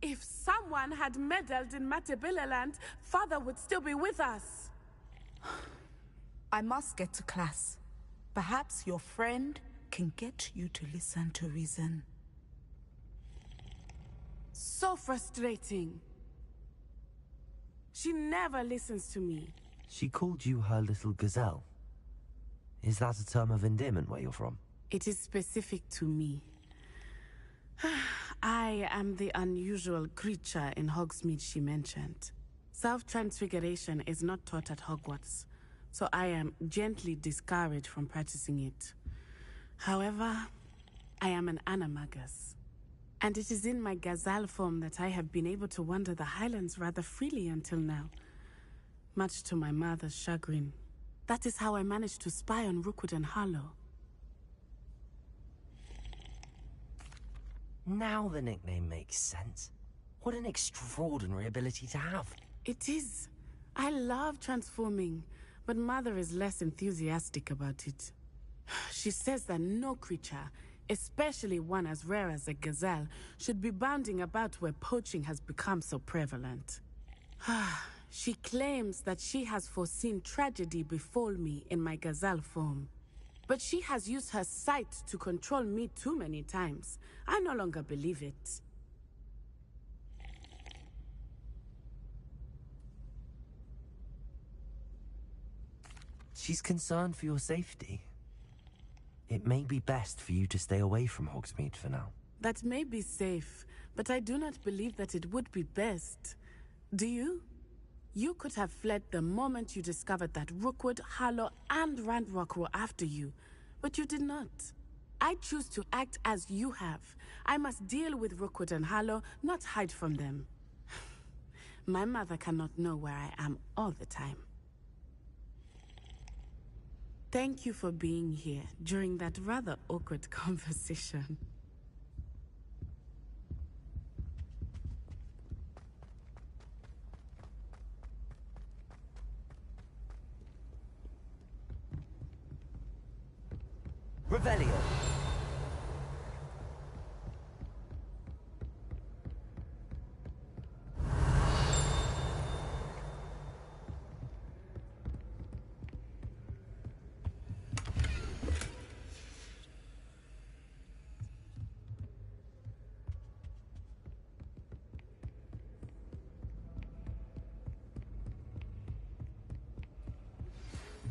If someone had meddled in Matabeleland, Father would still be with us. I must get to class. Perhaps your friend can get you to listen to reason. So frustrating. She never listens to me. She called you her little gazelle. Is that a term of endearment where you're from? It is specific to me. I am the unusual creature in Hogsmeade she mentioned. Self-transfiguration is not taught at Hogwarts, so I am gently discouraged from practicing it. However, I am an animagus, and it is in my gazelle form that I have been able to wander the Highlands rather freely until now, much to my mother's chagrin. That is how I managed to spy on Rookwood and Harlow. Now the nickname makes sense. What an extraordinary ability to have. It is. I love transforming, but Mother is less enthusiastic about it. She says that no creature, especially one as rare as a gazelle, should be bounding about where poaching has become so prevalent. She claims that she has foreseen tragedy befall me in my gazelle form. But she has used her sight to control me too many times. I no longer believe it. She's concerned for your safety. It may be best for you to stay away from Hogsmeade for now. That may be safe, but I do not believe that it would be best. Do you? You could have fled the moment you discovered that Rookwood, Harlow, and Ranrock were after you, but you did not. I choose to act as you have. I must deal with Rookwood and Harlow, not hide from them. My mother cannot know where I am all the time. Thank you for being here during that rather awkward conversation. Revelio.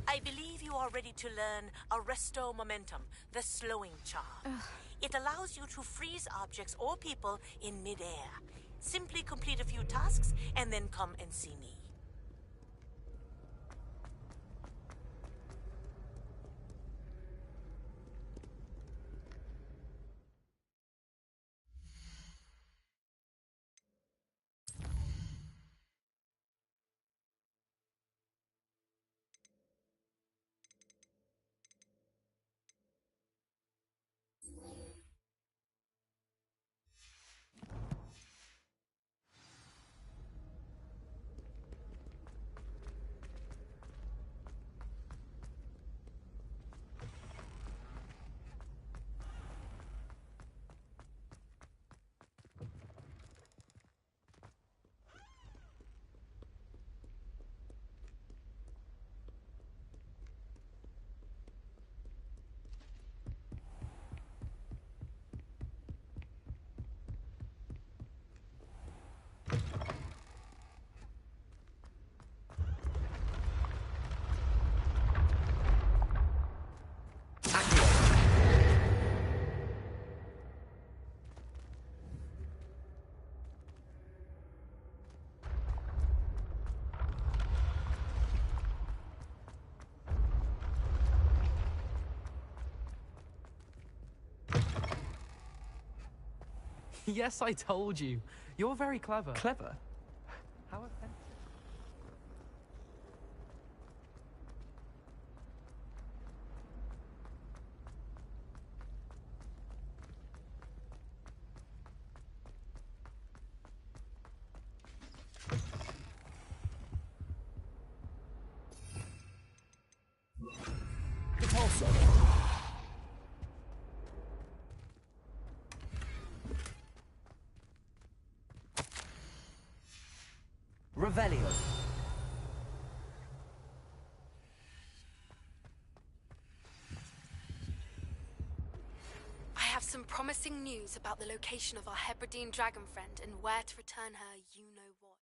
I believe you are ready to learn Arresto Momentum, the slowing charm. It allows you to freeze objects or people in midair. Simply complete a few tasks and then come and see me. Yes, I told you. You're very clever. Clever? How offensive. It's also. Revelio. I have some promising news about the location of our Hebridean dragon friend and where to return her you-know-what.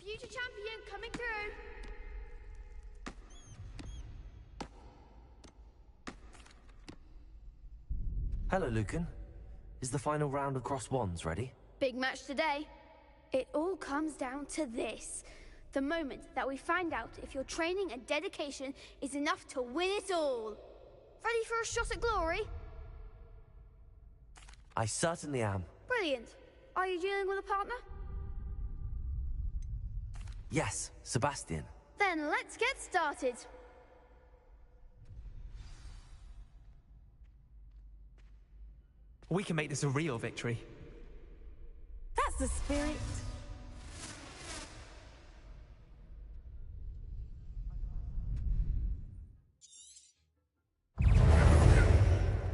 Future champion coming through. Hello, Lucan. Is the final round of Cross Wands ready? Big match today. It all comes down to this. The moment that we find out if your training and dedication is enough to win it all. Ready for a shot at glory? I certainly am. Brilliant. Are you dealing with a partner? Yes, Sebastian. Then let's get started. We can make this a real victory. That's the spirit.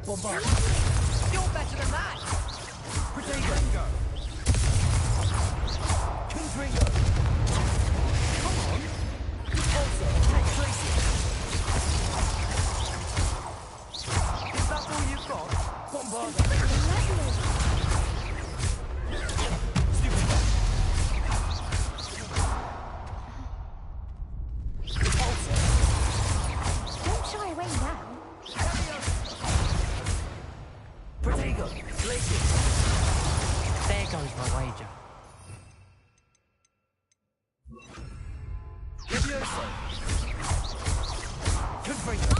Bombard. You're better than that! Protego. Confringo. Come on. Also, take Tracy. Is that all you've got? Bombard. Don't shy away now. Protego. Glacier. There goes my wager. Levioso. Confringo.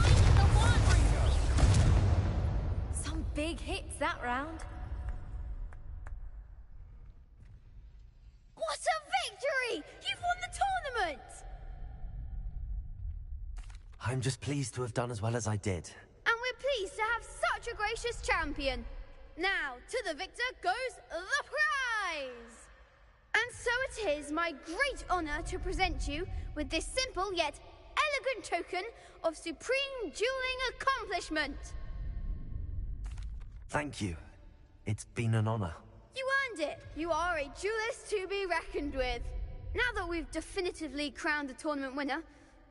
Some big hits that round. What a victory! You've won the tournament! I'm just pleased to have done as well as I did. And we're pleased to have such a gracious champion. Now, to the victor goes the prize! And so it is my great honor to present you with this simple yet elegant token of supreme dueling accomplishment. Thank you. It's been an honor. You earned it. You are a duelist to be reckoned with. Now that we've definitively crowned the tournament winner,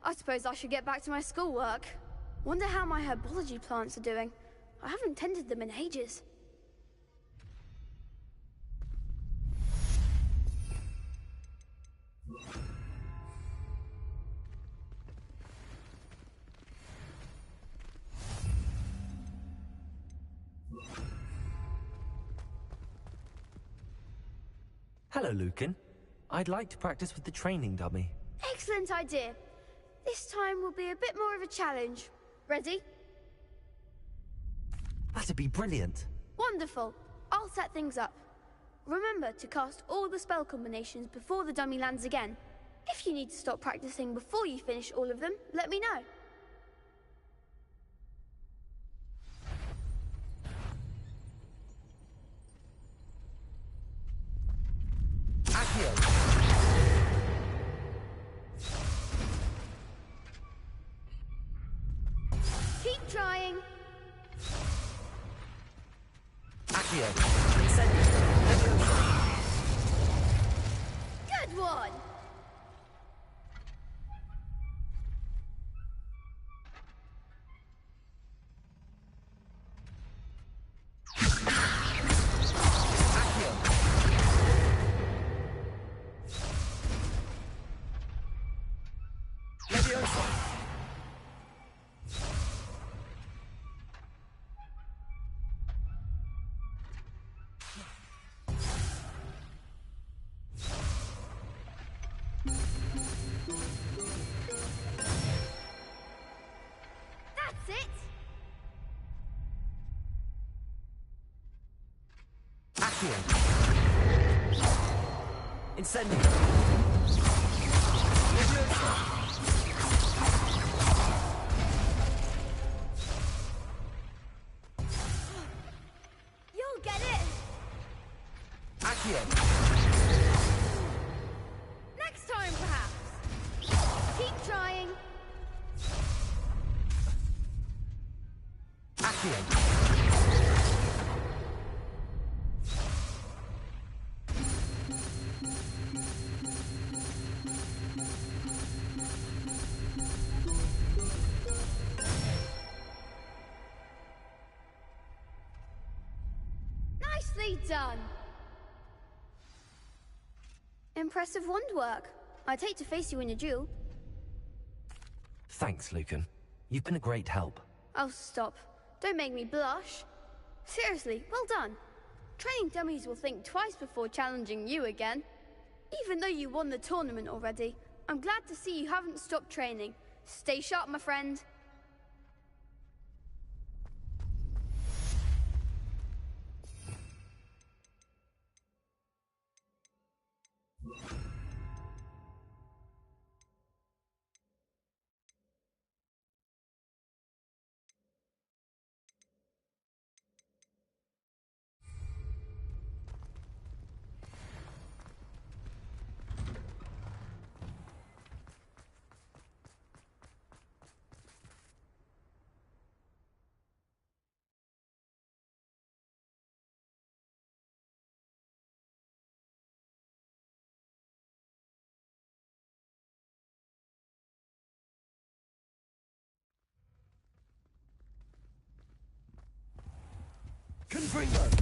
I suppose I should get back to my schoolwork. Wonder how my herbology plants are doing. I haven't tended them in ages. Hello, Lucan. I'd like to practice with the training dummy. Excellent idea. This time will be a bit more of a challenge. Ready? That'd be brilliant. Wonderful. I'll set things up. Remember to cast all the spell combinations before the dummy lands again. If you need to stop practicing before you finish all of them, let me know. Accio. Keep trying. Accio. Incendio. Furioso. That's it! Accio. Incendio. You'll get it! Accio. Next time, perhaps. Keep trying. Accio. Nicely done. Impressive wand work. I'd hate to face you in a duel. Thanks, Lucan. You've been a great help. Oh, stop. Don't make me blush. Seriously, well done. Training dummies will think twice before challenging you again. Even though you won the tournament already, I'm glad to see you haven't stopped training. Stay sharp, my friend. Confringo.